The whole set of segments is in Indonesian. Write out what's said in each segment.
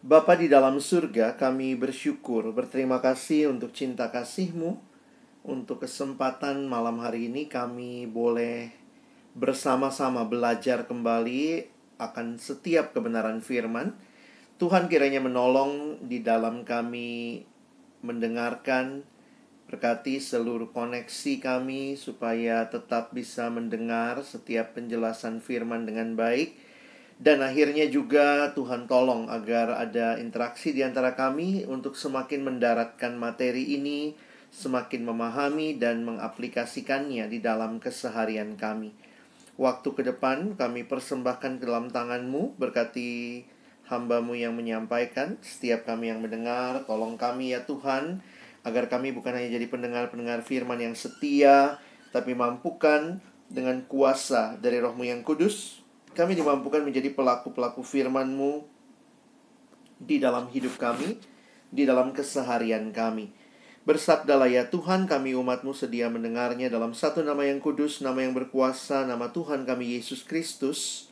Bapa di dalam surga, kami bersyukur, berterima kasih untuk cinta kasih-Mu, untuk kesempatan malam hari ini kami boleh bersama-sama belajar kembali akan setiap kebenaran firman. Tuhan kiranya menolong di dalam kami mendengarkan, berkati seluruh koneksi kami supaya tetap bisa mendengar setiap penjelasan firman dengan baik. Dan akhirnya juga Tuhan tolong agar ada interaksi di antara kami untuk semakin mendaratkan materi ini, semakin memahami dan mengaplikasikannya di dalam keseharian kami. Waktu ke depan kami persembahkan ke dalam tangan-Mu, berkati hamba-Mu yang menyampaikan, setiap kami yang mendengar, tolong kami ya Tuhan, agar kami bukan hanya jadi pendengar-pendengar firman yang setia, tapi mampukan dengan kuasa dari Roh-Mu yang kudus, kami dimampukan menjadi pelaku-pelaku firman-Mu di dalam hidup kami, di dalam keseharian kami. Bersabdalah ya Tuhan, kami umat-Mu sedia mendengarnya dalam satu nama yang kudus, nama yang berkuasa, nama Tuhan kami Yesus Kristus.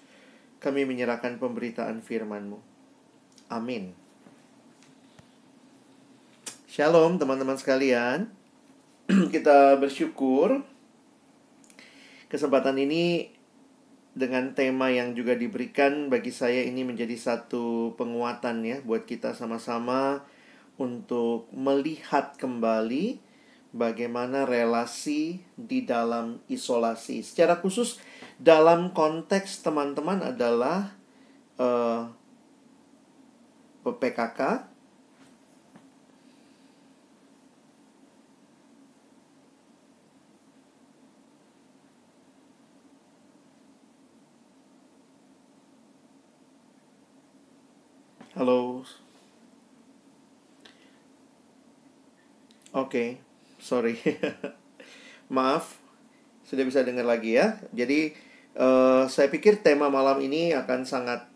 Kami menyerahkan pemberitaan firman-Mu. Amin. Shalom teman-teman sekalian. Kita bersyukur kesempatan ini dengan tema yang juga diberikan bagi saya ini menjadi satu penguatan ya buat kita sama-sama untuk melihat kembali bagaimana relasi di dalam isolasi. Secara khusus dalam konteks teman-teman adalah PPKK. Halo. Oke, sorry. Maaf, sudah bisa dengar lagi ya. Jadi saya pikir tema malam ini akan sangat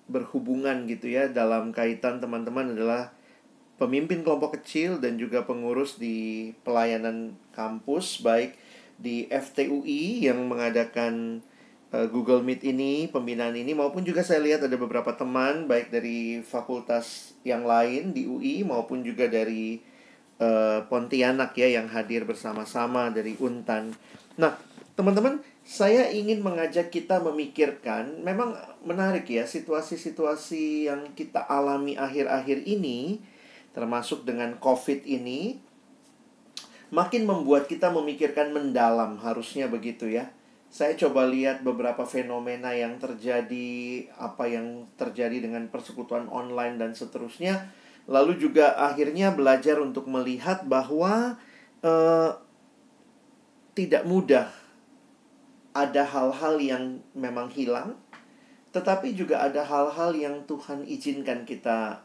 berhubungan gitu ya, dalam kaitan teman-teman adalah pemimpin kelompok kecil dan juga pengurus di pelayanan kampus, baik di FTUI yang mengadakan Google Meet ini, pembinaan ini, maupun juga saya lihat ada beberapa teman baik dari fakultas yang lain di UI maupun juga dari Pontianak ya yang hadir bersama-sama dari Untan. Nah, teman-teman, saya ingin mengajak kita memikirkan, memang menarik ya situasi-situasi yang kita alami akhir-akhir ini, termasuk dengan COVID ini, makin membuat kita memikirkan mendalam, harusnya begitu ya. Saya coba lihat beberapa fenomena yang terjadi, apa yang terjadi dengan persekutuan online dan seterusnya. Lalu juga akhirnya belajar untuk melihat bahwa tidak mudah. Ada hal-hal yang memang hilang, tetapi juga ada hal-hal yang Tuhan izinkan kita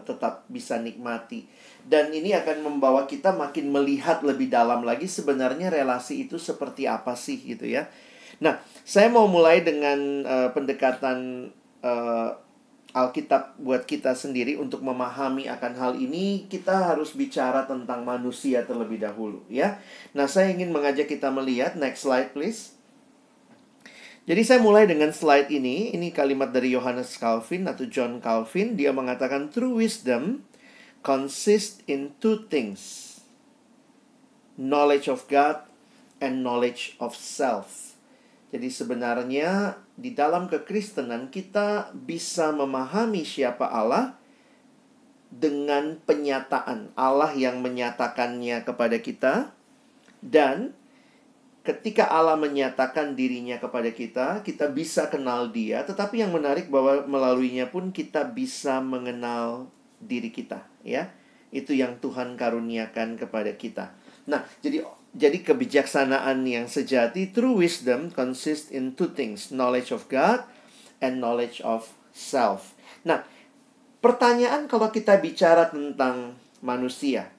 tetap bisa nikmati. Dan ini akan membawa kita makin melihat lebih dalam lagi sebenarnya relasi itu seperti apa sih gitu ya. Nah, saya mau mulai dengan pendekatan Alkitab buat kita sendiri. Untuk memahami akan hal ini, kita harus bicara tentang manusia terlebih dahulu ya. Nah, saya ingin mengajak kita melihat, next slide please. Jadi saya mulai dengan slide ini. Ini kalimat dari Johannes Calvin atau John Calvin. Dia mengatakan true wisdom consists in two things: knowledge of God and knowledge of self. Jadi sebenarnya di dalam kekristenan kita bisa memahami siapa Allah dengan penyataan Allah yang menyatakannya kepada kita. Dan ketika Allah menyatakan dirinya kepada kita, kita bisa kenal Dia. Tetapi yang menarik bahwa melaluinya pun kita bisa mengenal diri kita, ya. Itu yang Tuhan karuniakan kepada kita. Nah, jadi kebijaksanaan yang sejati, true wisdom consists in two things: knowledge of God and knowledge of self. Nah, pertanyaan kalau kita bicara tentang manusia,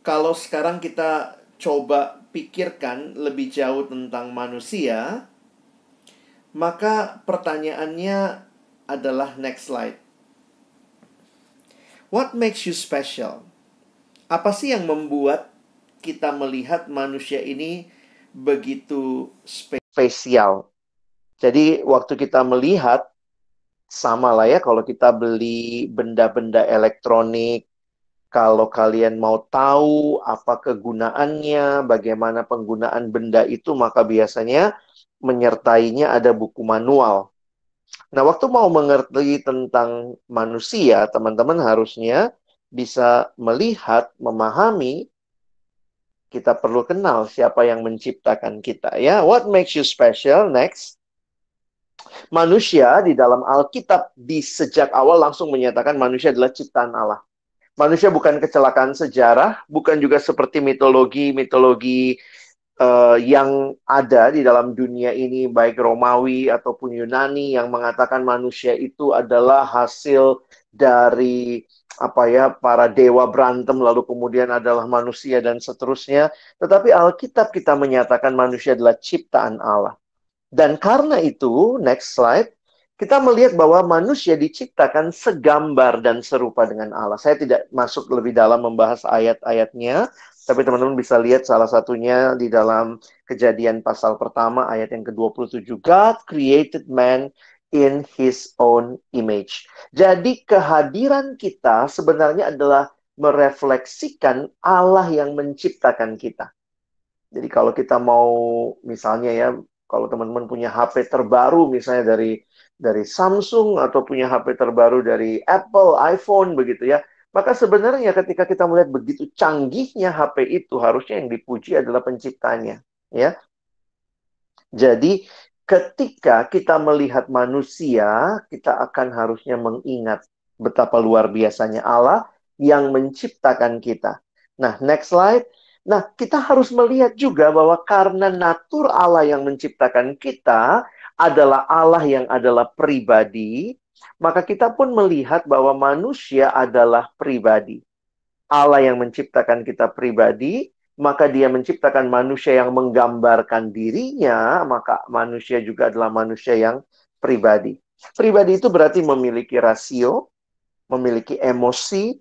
kalau sekarang kita coba pikirkan lebih jauh tentang manusia, maka pertanyaannya adalah next slide. What makes you special? Apa sih yang membuat kita melihat manusia ini begitu spesial? Jadi waktu kita melihat Sama lah ya kalau kita beli benda-benda elektronik. Kalau kalian mau tahu apa kegunaannya, bagaimana penggunaan benda itu, maka biasanya menyertainya ada buku manual. Nah, waktu mau mengerti tentang manusia, teman-teman harusnya bisa melihat, memahami, kita perlu kenal siapa yang menciptakan kita. Ya, what makes you special? Next. Manusia di dalam Alkitab di sejak awal langsung menyatakan manusia adalah ciptaan Allah. Manusia bukan kecelakaan sejarah, bukan juga seperti mitologi-mitologi yang ada di dalam dunia ini, baik Romawi ataupun Yunani, yang mengatakan manusia itu adalah hasil dari apa ya, para dewa berantem lalu kemudian adalah manusia dan seterusnya. Tetapi Alkitab kita menyatakan manusia adalah ciptaan Allah. Dan karena itu, next slide, kita melihat bahwa manusia diciptakan segambar dan serupa dengan Allah. Saya tidak masuk lebih dalam membahas ayat-ayatnya, tapi teman-teman bisa lihat salah satunya di dalam Kejadian pasal pertama ayat yang ke-27. God created man in his own image. Jadi kehadiran kita sebenarnya adalah merefleksikan Allah yang menciptakan kita. Jadi kalau kita mau misalnya ya, kalau teman-teman punya HP terbaru misalnya dari Samsung atau punya HP terbaru dari Apple, iPhone begitu ya. Maka sebenarnya ketika kita melihat begitu canggihnya HP itu, harusnya yang dipuji adalah penciptanya, ya. Jadi ketika kita melihat manusia, kita akan harusnya mengingat betapa luar biasanya Allah yang menciptakan kita. Nah, next slide. Nah, kita harus melihat juga bahwa karena natur Allah yang menciptakan kita adalah Allah yang adalah pribadi, maka kita pun melihat bahwa manusia adalah pribadi. Allah yang menciptakan kita pribadi, maka dia menciptakan manusia yang menggambarkan dirinya, maka manusia juga adalah manusia yang pribadi. Pribadi itu berarti memiliki rasio, memiliki emosi,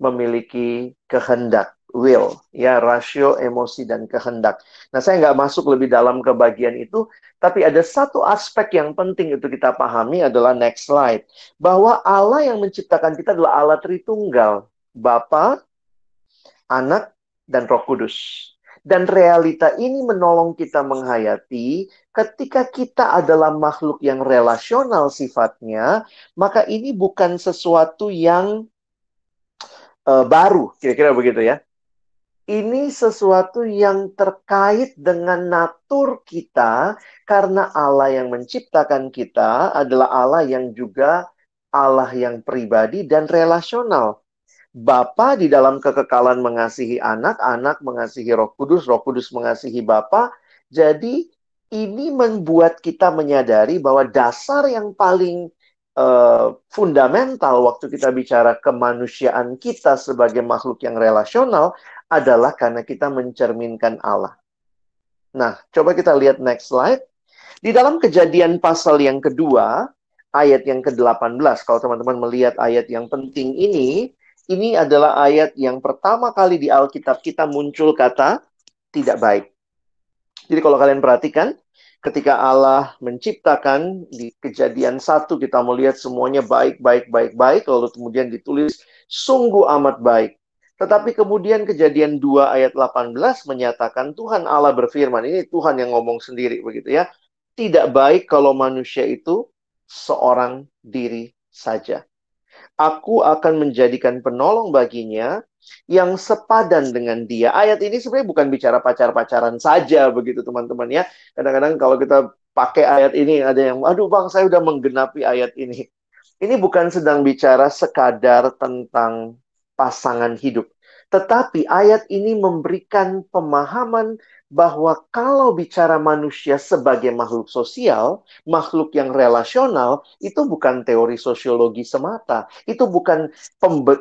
memiliki kehendak, will, ya, rasio, emosi, dan kehendak. Nah, saya nggak masuk lebih dalam ke bagian itu, tapi ada satu aspek yang penting itu kita pahami adalah next slide, bahwa Allah yang menciptakan kita adalah Allah Tritunggal, Bapa, Anak, dan Roh Kudus. Dan realita ini menolong kita menghayati ketika kita adalah makhluk yang relasional sifatnya, maka ini bukan sesuatu yang baru, kira-kira begitu ya. Ini sesuatu yang terkait dengan natur kita, karena Allah yang menciptakan kita adalah Allah yang juga Allah yang pribadi dan relasional. Bapa di dalam kekekalan mengasihi anak, anak mengasihi Roh Kudus mengasihi Bapa. Jadi ini membuat kita menyadari bahwa dasar yang paling fundamental waktu kita bicara kemanusiaan kita sebagai makhluk yang relasional adalah karena kita mencerminkan Allah. Nah, coba kita lihat next slide. Di dalam Kejadian pasal yang kedua, ayat yang ke-18, kalau teman-teman melihat ayat yang penting ini adalah ayat yang pertama kali di Alkitab kita muncul kata tidak baik. Jadi kalau kalian perhatikan, ketika Allah menciptakan di Kejadian 1, kita melihat semuanya baik, baik, baik, baik, lalu kemudian ditulis sungguh amat baik. Tetapi kemudian Kejadian 2 ayat 18 menyatakan Tuhan Allah berfirman, ini Tuhan yang ngomong sendiri begitu ya. Tidak baik kalau manusia itu seorang diri saja. Aku akan menjadikan penolong baginya yang sepadan dengan dia. Ayat ini sebenarnya bukan bicara pacar-pacaran saja begitu teman-teman ya. Kadang-kadang kalau kita pakai ayat ini ada yang, aduh bang saya udah menggenapi ayat ini. Ini bukan sedang bicara sekadar tentang pasangan hidup. Tetapi ayat ini memberikan pemahaman bahwa kalau bicara manusia sebagai makhluk sosial, makhluk yang relasional, itu bukan teori sosiologi semata. Itu bukan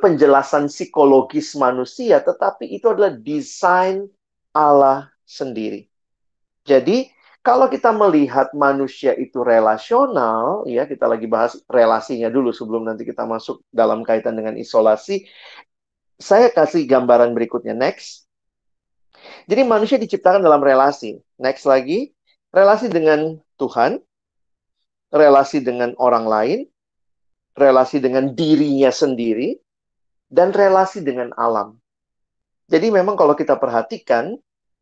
penjelasan psikologis manusia, tetapi itu adalah desain Allah sendiri. Jadi, kalau kita melihat manusia itu relasional, ya kita lagi bahas relasinya dulu sebelum nanti kita masuk dalam kaitan dengan isolasi. Saya kasih gambaran berikutnya, next. Jadi manusia diciptakan dalam relasi. Next lagi, relasi dengan Tuhan, relasi dengan orang lain, relasi dengan dirinya sendiri, dan relasi dengan alam. Jadi memang kalau kita perhatikan,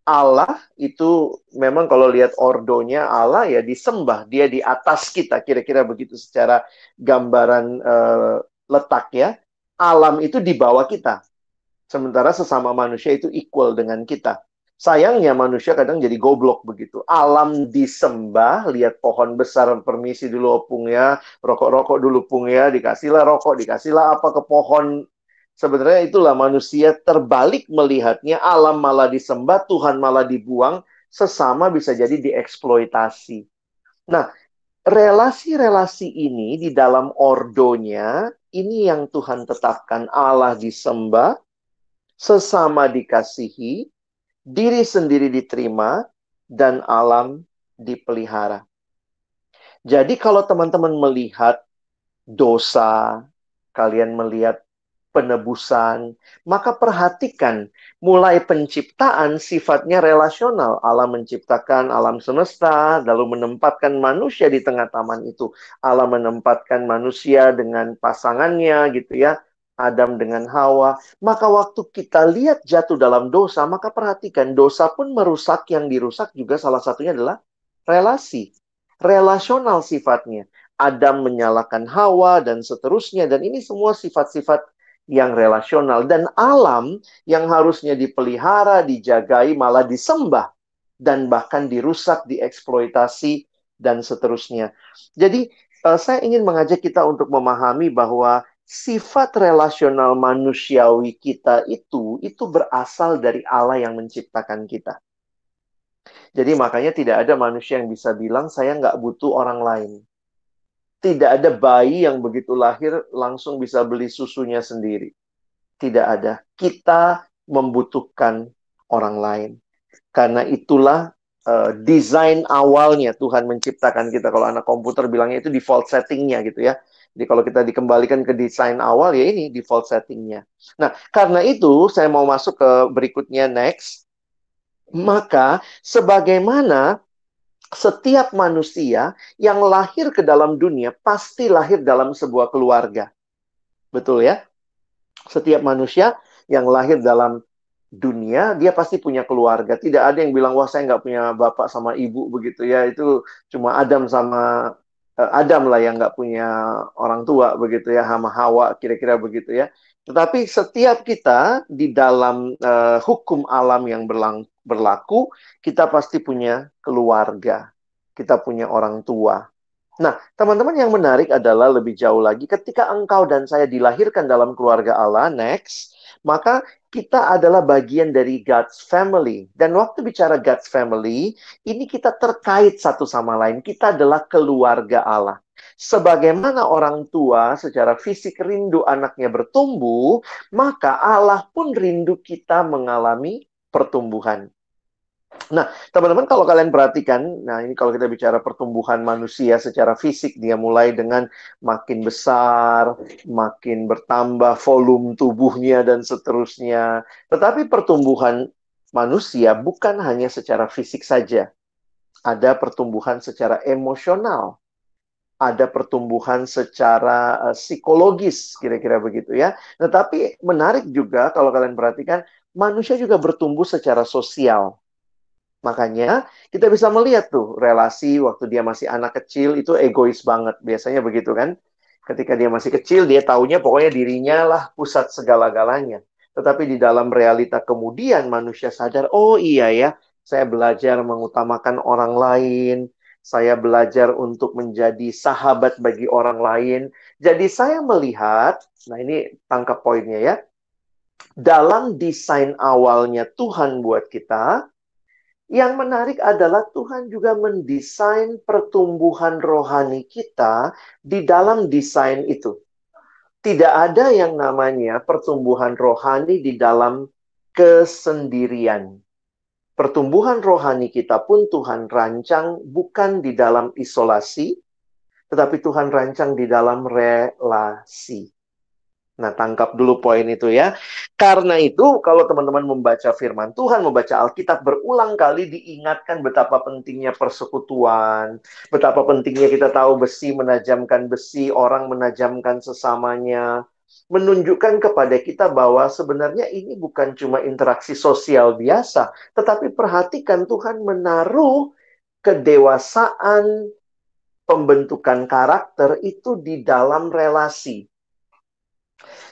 Allah itu memang kalau lihat ordonya Allah ya disembah, dia di atas kita, kira-kira begitu secara gambaran letak ya. Alam itu di bawah kita, sementara sesama manusia itu equal dengan kita. Sayangnya manusia kadang jadi goblok begitu. Alam disembah, lihat pohon besar, permisi dulu opung ya, rokok-rokok dulu pung ya, dikasihlah rokok, dikasihlah apa ke pohon. Sebenarnya itulah manusia terbalik melihatnya, alam malah disembah, Tuhan malah dibuang, sesama bisa jadi dieksploitasi. Nah, relasi-relasi ini di dalam ordonya, ini yang Tuhan tetapkan. Allah disembah, sesama dikasihi, diri sendiri diterima, dan alam dipelihara. Jadi kalau teman-teman melihat dosa, kalian melihat penebusan, maka perhatikan mulai penciptaan sifatnya relasional. Allah menciptakan alam semesta, lalu menempatkan manusia di tengah taman itu. Allah menempatkan manusia dengan pasangannya gitu ya. Adam dengan Hawa. Maka waktu kita lihat jatuh dalam dosa, maka perhatikan dosa pun merusak, yang dirusak juga salah satunya adalah relasi. Relasional sifatnya. Adam menyalahkan Hawa dan seterusnya, dan ini semua sifat-sifat yang relasional, dan alam yang harusnya dipelihara, dijagai, malah disembah dan bahkan dirusak, dieksploitasi dan seterusnya. Jadi saya ingin mengajak kita untuk memahami bahwa sifat relasional manusiawi kita itu berasal dari Allah yang menciptakan kita. Jadi makanya tidak ada manusia yang bisa bilang saya nggak butuh orang lain. Tidak ada bayi yang begitu lahir langsung bisa beli susunya sendiri. Tidak ada. Kita membutuhkan orang lain. Karena itulah desain awalnya Tuhan menciptakan kita. Kalau anak komputer bilangnya itu default settingnya gitu ya. Jadi kalau kita dikembalikan ke desain awal, ya ini default settingnya. Nah, karena itu saya mau masuk ke berikutnya, next. Maka sebagaimana setiap manusia yang lahir ke dalam dunia pasti lahir dalam sebuah keluarga. Betul ya? Setiap manusia yang lahir dalam dunia, dia pasti punya keluarga. Tidak ada yang bilang, wah saya nggak punya bapak sama ibu begitu ya. Itu cuma Adam sama Adam lah yang nggak punya orang tua begitu ya, sama Hawa, kira-kira begitu ya. Tetapi setiap kita di dalam hukum alam yang berlaku, kita pasti punya keluarga. Kita punya orang tua. Nah, teman-teman, yang menarik adalah lebih jauh lagi, ketika engkau dan saya dilahirkan dalam keluarga Allah, next, maka kita adalah bagian dari God's family. Dan waktu bicara God's family, ini kita terkait satu sama lain. Kita adalah keluarga Allah. Sebagaimana orang tua secara fisik rindu anaknya bertumbuh, maka Allah pun rindu kita mengalami pertumbuhan. Nah, teman-teman, kalau kalian perhatikan, nah ini kalau kita bicara pertumbuhan manusia secara fisik, dia mulai dengan makin besar, makin bertambah volume tubuhnya, dan seterusnya. Tetapi pertumbuhan manusia bukan hanya secara fisik saja. Ada pertumbuhan secara emosional. Ada pertumbuhan secara psikologis, kira-kira begitu ya. Tetapi menarik juga kalau kalian perhatikan, manusia juga bertumbuh secara sosial. Makanya kita bisa melihat tuh relasi waktu dia masih anak kecil itu egois banget. Biasanya begitu kan. Ketika dia masih kecil, dia taunya pokoknya dirinya lah pusat segala-galanya. Tetapi di dalam realita kemudian manusia sadar, oh iya ya, saya belajar mengutamakan orang lain. Saya belajar untuk menjadi sahabat bagi orang lain. Jadi saya melihat, nah ini tangkap poinnya ya. Dalam desain awalnya Tuhan buat kita, yang menarik adalah Tuhan juga mendesain pertumbuhan rohani kita di dalam desain itu. Tidak ada yang namanya pertumbuhan rohani di dalam kesendirian. Pertumbuhan rohani kita pun Tuhan rancang bukan di dalam isolasi, tetapi Tuhan rancang di dalam relasi. Nah, tangkap dulu poin itu ya. Karena itu, kalau teman-teman membaca firman Tuhan, membaca Alkitab, berulang kali diingatkan betapa pentingnya persekutuan, betapa pentingnya kita tahu besi menajamkan besi, orang menajamkan sesamanya, menunjukkan kepada kita bahwa sebenarnya ini bukan cuma interaksi sosial biasa, tetapi perhatikan Tuhan menaruh kedewasaan, pembentukan karakter itu di dalam relasi.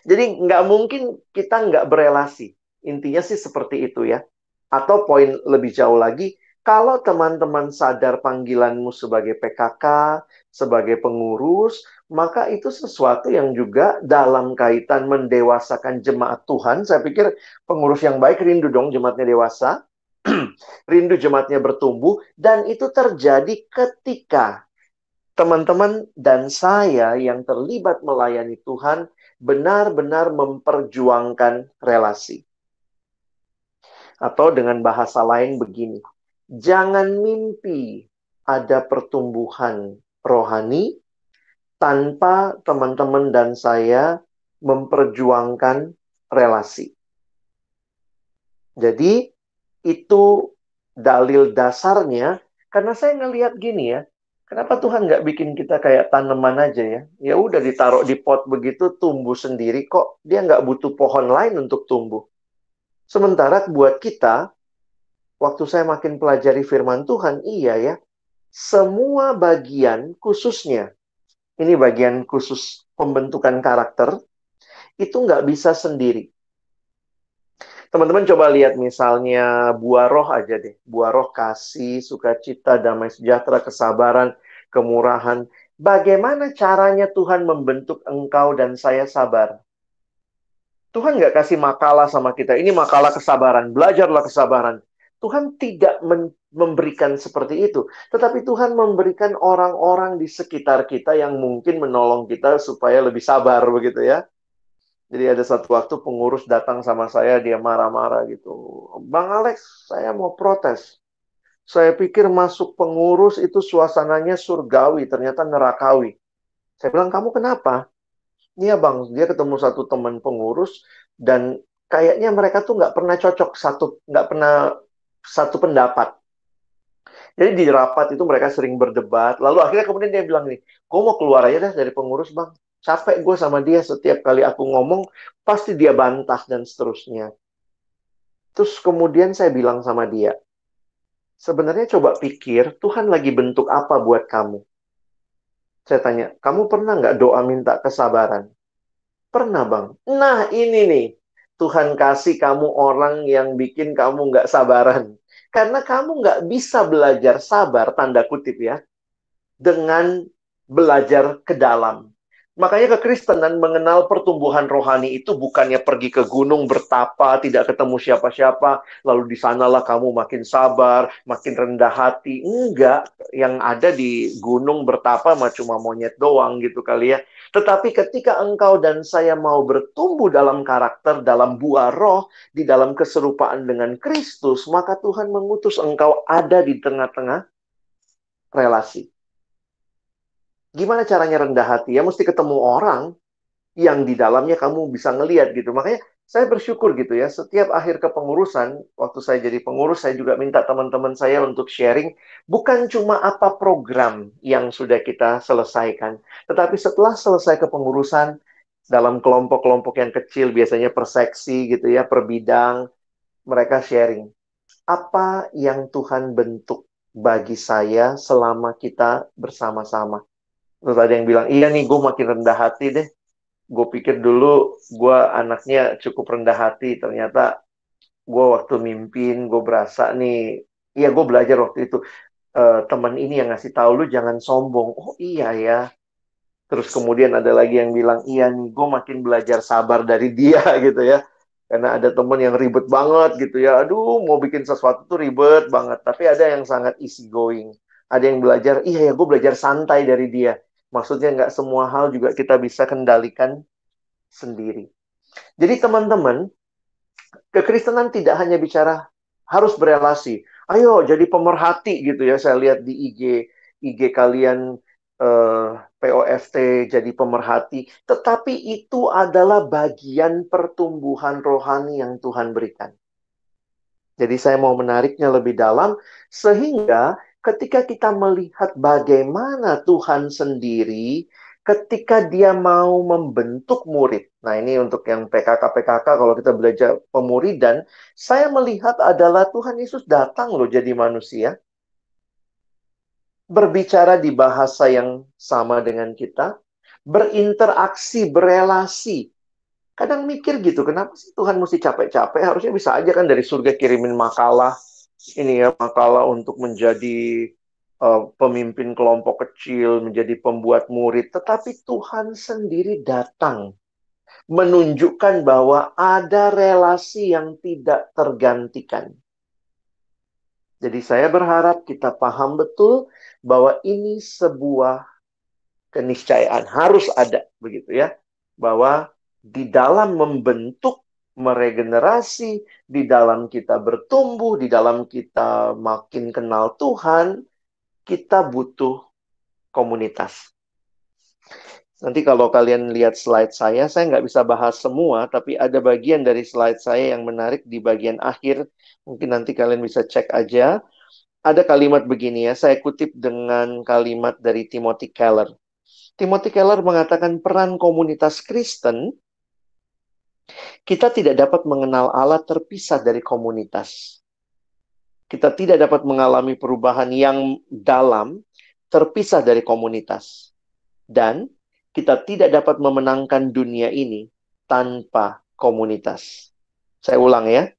Jadi nggak mungkin kita nggak berelasi. Intinya sih seperti itu ya. Atau poin lebih jauh lagi, kalau teman-teman sadar panggilanmu sebagai PKK, sebagai pengurus, maka itu sesuatu yang juga dalam kaitan mendewasakan jemaat Tuhan. Saya pikir pengurus yang baik rindu dong jemaatnya dewasa, rindu jemaatnya bertumbuh, dan itu terjadi ketika teman-teman dan saya yang terlibat melayani Tuhan benar-benar memperjuangkan relasi. Atau dengan bahasa lain begini, jangan mimpi ada pertumbuhan rohani tanpa teman-teman dan saya memperjuangkan relasi. Jadi, itu dalil dasarnya, karena saya ngelihat gini ya, kenapa Tuhan nggak bikin kita kayak tanaman aja ya? Ya udah ditaruh di pot begitu, tumbuh sendiri kok. Dia nggak butuh pohon lain untuk tumbuh. Sementara buat kita, waktu saya makin pelajari firman Tuhan, iya ya, semua bagian khususnya, ini bagian khusus pembentukan karakter, itu nggak bisa sendiri. Teman-teman coba lihat misalnya buah roh aja deh. Buah roh kasih, sukacita, damai sejahtera, kesabaran, kemurahan. Bagaimana caranya Tuhan membentuk engkau dan saya sabar? Tuhan nggak kasih makalah sama kita. Ini makalah kesabaran. Belajarlah kesabaran. Tuhan tidak memberikan seperti itu. Tetapi Tuhan memberikan orang-orang di sekitar kita yang mungkin menolong kita supaya lebih sabar begitu ya. Jadi ada satu waktu pengurus datang sama saya, dia marah-marah gitu. Bang Alex, saya mau protes. Saya pikir masuk pengurus itu suasananya surgawi, ternyata nerakawi. Saya bilang, kamu kenapa? Iya bang, dia ketemu satu teman pengurus, dan kayaknya mereka tuh nggak pernah cocok, nggak pernah satu pendapat. Jadi di rapat itu mereka sering berdebat. Lalu akhirnya kemudian dia bilang nih, gue mau keluar aja dah dari pengurus bang. Capek gue sama dia, setiap kali aku ngomong, pasti dia bantah dan seterusnya. Terus kemudian saya bilang sama dia, sebenarnya coba pikir, Tuhan lagi bentuk apa buat kamu? Saya tanya, kamu pernah nggak doa minta kesabaran? Pernah bang. Nah ini nih, Tuhan kasih kamu orang yang bikin kamu nggak sabaran. Karena kamu nggak bisa belajar sabar, tanda kutip ya, dengan belajar ke dalam. Makanya kekristenan mengenal pertumbuhan rohani itu bukannya pergi ke gunung bertapa, tidak ketemu siapa-siapa, lalu di sanalah kamu makin sabar, makin rendah hati. Enggak, yang ada di gunung bertapa mah cuma monyet doang gitu kali ya. Tetapi ketika engkau dan saya mau bertumbuh dalam karakter, dalam buah roh, di dalam keserupaan dengan Kristus, maka Tuhan mengutus engkau ada di tengah-tengah relasi. Gimana caranya rendah hati? Ya mesti ketemu orang yang di dalamnya kamu bisa ngelihat gitu. Makanya saya bersyukur gitu ya. Setiap akhir kepengurusan, waktu saya jadi pengurus, saya juga minta teman-teman saya untuk sharing. Bukan cuma apa program yang sudah kita selesaikan. Tetapi setelah selesai kepengurusan, dalam kelompok-kelompok yang kecil, biasanya per seksi gitu ya, per bidang, mereka sharing. Apa yang Tuhan bentuk bagi saya selama kita bersama-sama? Terus ada yang bilang, iya nih gue makin rendah hati deh. Gue pikir dulu gue anaknya cukup rendah hati. Ternyata gue waktu mimpin, gue berasa nih, iya gue belajar waktu itu. Teman ini yang ngasih tahu lu jangan sombong. Oh iya ya. Terus kemudian ada lagi yang bilang, iya nih gue makin belajar sabar dari dia gitu ya. Karena ada teman yang ribet banget gitu ya. Aduh mau bikin sesuatu tuh ribet banget. Tapi ada yang sangat easy going. Ada yang belajar, iya ya gue belajar santai dari dia. Maksudnya nggak semua hal juga kita bisa kendalikan sendiri. Jadi teman-teman, kekristenan tidak hanya bicara harus berelasi. Ayo jadi pemerhati gitu ya. Saya lihat di IG kalian POFT, jadi pemerhati. Tetapi itu adalah bagian pertumbuhan rohani yang Tuhan berikan. Jadi saya mau menariknya lebih dalam, sehingga ketika kita melihat bagaimana Tuhan sendiri, ketika dia mau membentuk murid. Nah ini untuk yang PKK-PKK, kalau kita belajar pemuridan, saya melihat adalah Tuhan Yesus datang loh jadi manusia. Berbicara di bahasa yang sama dengan kita, berinteraksi, berelasi. Kadang mikir gitu, kenapa sih Tuhan mesti capek-capek? Harusnya bisa aja kan dari surga kirimin makalah, ini ya, makalah untuk menjadi pemimpin kelompok kecil, menjadi pembuat murid. Tetapi Tuhan sendiri datang, menunjukkan bahwa ada relasi yang tidak tergantikan. Jadi saya berharap kita paham betul bahwa ini sebuah keniscayaan. Harus ada, begitu ya. Bahwa di dalam membentuk, meregenerasi, di dalam kita bertumbuh, di dalam kita makin kenal Tuhan, kita butuh komunitas. Nanti kalau kalian lihat slide saya nggak bisa bahas semua, tapi ada bagian dari slide saya yang menarik di bagian akhir. Mungkin nanti kalian bisa cek aja. Ada kalimat begini ya, saya kutip dengan kalimat dari Timothy Keller. Timothy Keller mengatakan peran komunitas Kristen, kita tidak dapat mengenal Allah terpisah dari komunitas. Kita tidak dapat mengalami perubahan yang dalam terpisah dari komunitas. Dan kita tidak dapat memenangkan dunia ini tanpa komunitas. Saya ulang ya.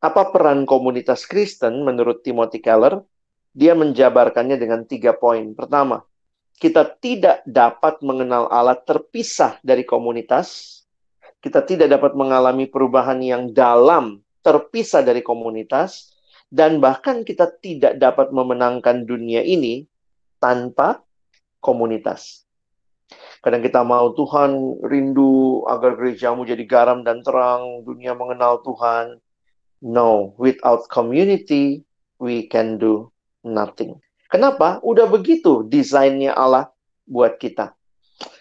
Apa peran komunitas Kristen menurut Timothy Keller? Dia menjabarkannya dengan 3 poin. Pertama, kita tidak dapat mengenal Allah terpisah dari komunitas. Kita tidak dapat mengalami perubahan yang dalam terpisah dari komunitas. Dan bahkan kita tidak dapat memenangkan dunia ini tanpa komunitas. Kadang kita mau Tuhan rindu agar gerejamu jadi garam dan terang, dunia mengenal Tuhan. No, without community, we can do nothing. Kenapa? Udah begitu desainnya Allah buat kita.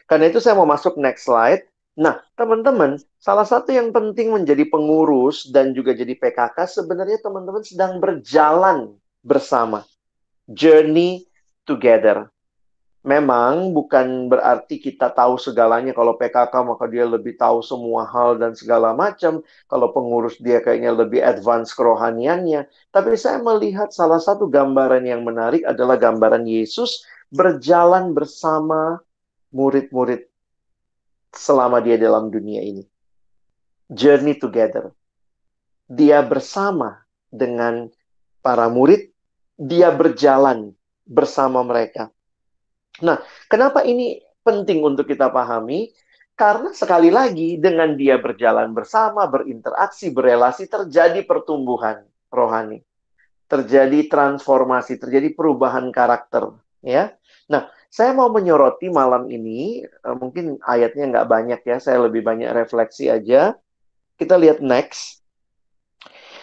Karena itu saya mau masuk next slide. Nah, teman-teman, salah satu yang penting menjadi pengurus dan juga jadi PKK, sebenarnya teman-teman sedang berjalan bersama. Journey together. Memang bukan berarti kita tahu segalanya. Kalau PKK maka dia lebih tahu semua hal dan segala macam. Kalau pengurus dia kayaknya lebih advance kerohaniannya. Tapi saya melihat salah satu gambaran yang menarik adalah gambaran Yesus berjalan bersama murid-murid selama dia dalam dunia ini. Journey together. Dia bersama dengan para murid. Dia berjalan bersama mereka. Nah, kenapa ini penting untuk kita pahami? Karena sekali lagi, dengan dia berjalan bersama, berinteraksi, berelasi, terjadi pertumbuhan rohani. Terjadi transformasi, terjadi perubahan karakter. Ya. Nah, saya mau menyoroti malam ini, mungkin ayatnya nggak banyak ya, saya lebih banyak refleksi aja. Kita lihat next.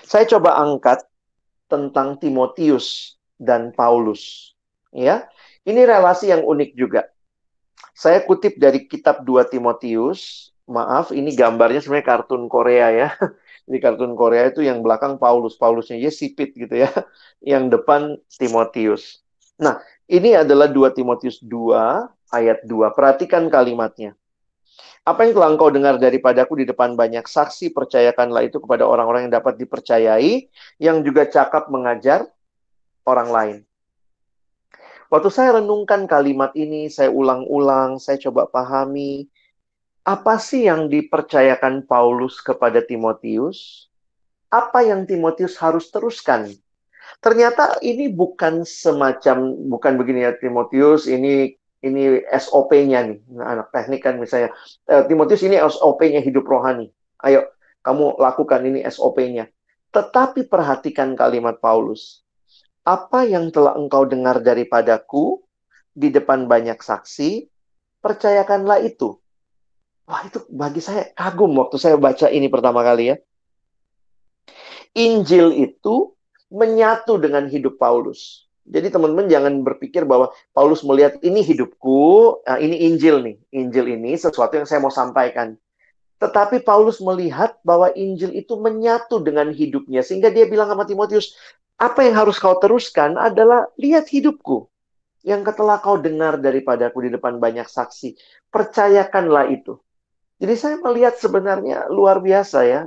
Saya coba angkat tentang Timotius dan Paulus. Ya, ini relasi yang unik juga. Saya kutip dari kitab 2 Timotius. Maaf, ini gambarnya sebenarnya kartun Korea ya. Di kartun Korea itu yang belakang Paulus. Paulusnya ya sipit gitu ya. Yang depan Timotius. Nah, ini adalah 2 Timotius 2 ayat 2. Perhatikan kalimatnya. Apa yang telah engkau dengar daripadaku di depan banyak saksi, percayakanlah itu kepada orang-orang yang dapat dipercayai, yang juga cakap mengajar orang lain. Waktu saya renungkan kalimat ini, saya ulang-ulang, saya coba pahami, apa sih yang dipercayakan Paulus kepada Timotius? Apa yang Timotius harus teruskan? Ternyata ini bukan semacam, bukan begini ya Timotius, ini SOP-nya nih. Nah, anak teknik kan misalnya, Timotius ini SOP-nya hidup rohani. Ayo, kamu lakukan ini SOP-nya. Tetapi perhatikan kalimat Paulus. Apa yang telah engkau dengar daripadaku di depan banyak saksi, percayakanlah itu. Wah, itu bagi saya kagum waktu saya baca ini pertama kali ya. Injil itu menyatu dengan hidup Paulus. Jadi teman-teman jangan berpikir bahwa Paulus melihat ini hidupku, nah ini Injil nih. Injil ini sesuatu yang saya mau sampaikan. Tetapi Paulus melihat bahwa Injil itu menyatu dengan hidupnya. Sehingga dia bilang sama Timotius, apa yang harus kau teruskan adalah lihat hidupku. Yang telah kau dengar daripadaku di depan banyak saksi. Percayakanlah itu. Jadi saya melihat sebenarnya luar biasa ya.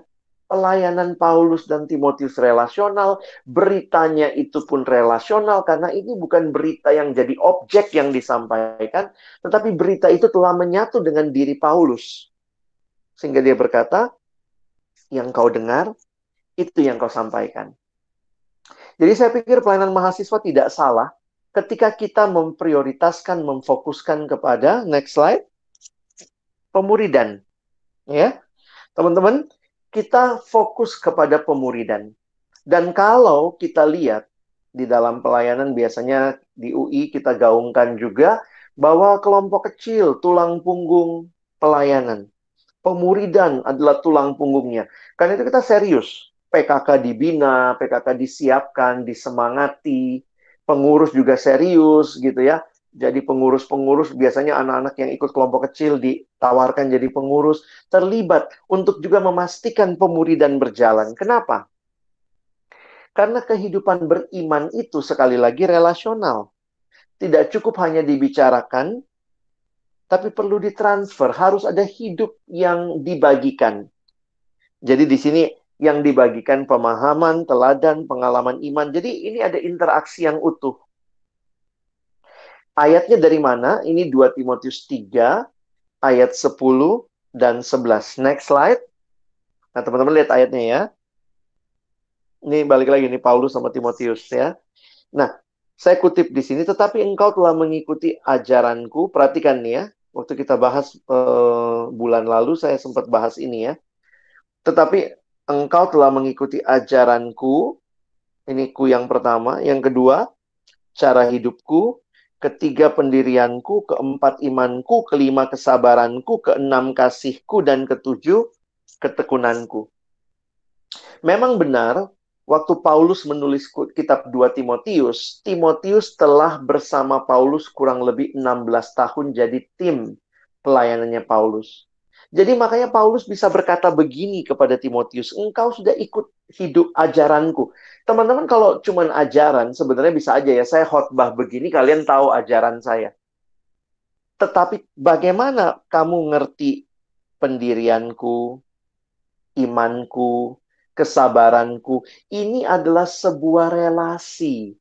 Pelayanan Paulus dan Timotius relasional, beritanya itu pun relasional karena ini bukan berita yang jadi objek yang disampaikan, tetapi berita itu telah menyatu dengan diri Paulus. Sehingga dia berkata, yang kau dengar, itu yang kau sampaikan. Jadi saya pikir pelayanan mahasiswa tidak salah ketika kita memprioritaskan, memfokuskan kepada, next slide, pemuridan. Ya, teman-teman, kita fokus kepada pemuridan. Dan kalau kita lihat di dalam pelayanan biasanya di UI kita gaungkan juga bahwa kelompok kecil tulang punggung pelayanan. Pemuridan adalah tulang punggungnya. Karena itu kita serius. PKK dibina, PKK disiapkan, disemangati. Pengurus juga serius gitu ya. Jadi pengurus-pengurus biasanya anak-anak yang ikut kelompok kecil ditawarkan jadi pengurus. Terlibat untuk juga memastikan pemuridan berjalan. Kenapa? Karena kehidupan beriman itu sekali lagi relasional. Tidak cukup hanya dibicarakan, tapi perlu ditransfer. Harus ada hidup yang dibagikan. Jadi di sini yang dibagikan pemahaman, teladan, pengalaman iman. Jadi ini ada interaksi yang utuh. Ayatnya dari mana? Ini 2 Timotius 3, ayat 10 dan 11. Next slide. Nah, teman-teman lihat ayatnya ya. Ini balik lagi, ini Paulus sama Timotius ya. Nah, saya kutip di sini, tetapi engkau telah mengikuti ajaranku. Perhatikan nih ya. Waktu kita bahas bulan lalu, saya sempat bahas ini ya. Tetapi engkau telah mengikuti ajaranku. Ini ku yang pertama. Yang kedua, cara hidupku. Ketiga, pendirianku. Keempat, imanku. Kelima, kesabaranku. Keenam, kasihku. Dan ketujuh, ketekunanku. Memang benar, waktu Paulus menulis kitab 2 Timotius, Timotius telah bersama Paulus kurang lebih 16 tahun jadi tim pelayanannya Paulus. Jadi makanya Paulus bisa berkata begini kepada Timotius, engkau sudah ikut hidup ajaranku. Teman-teman kalau cuman ajaran, sebenarnya bisa aja ya, saya khotbah begini, kalian tahu ajaran saya. Tetapi bagaimana kamu ngerti pendirianku, imanku, kesabaranku? Ini adalah sebuah relasi.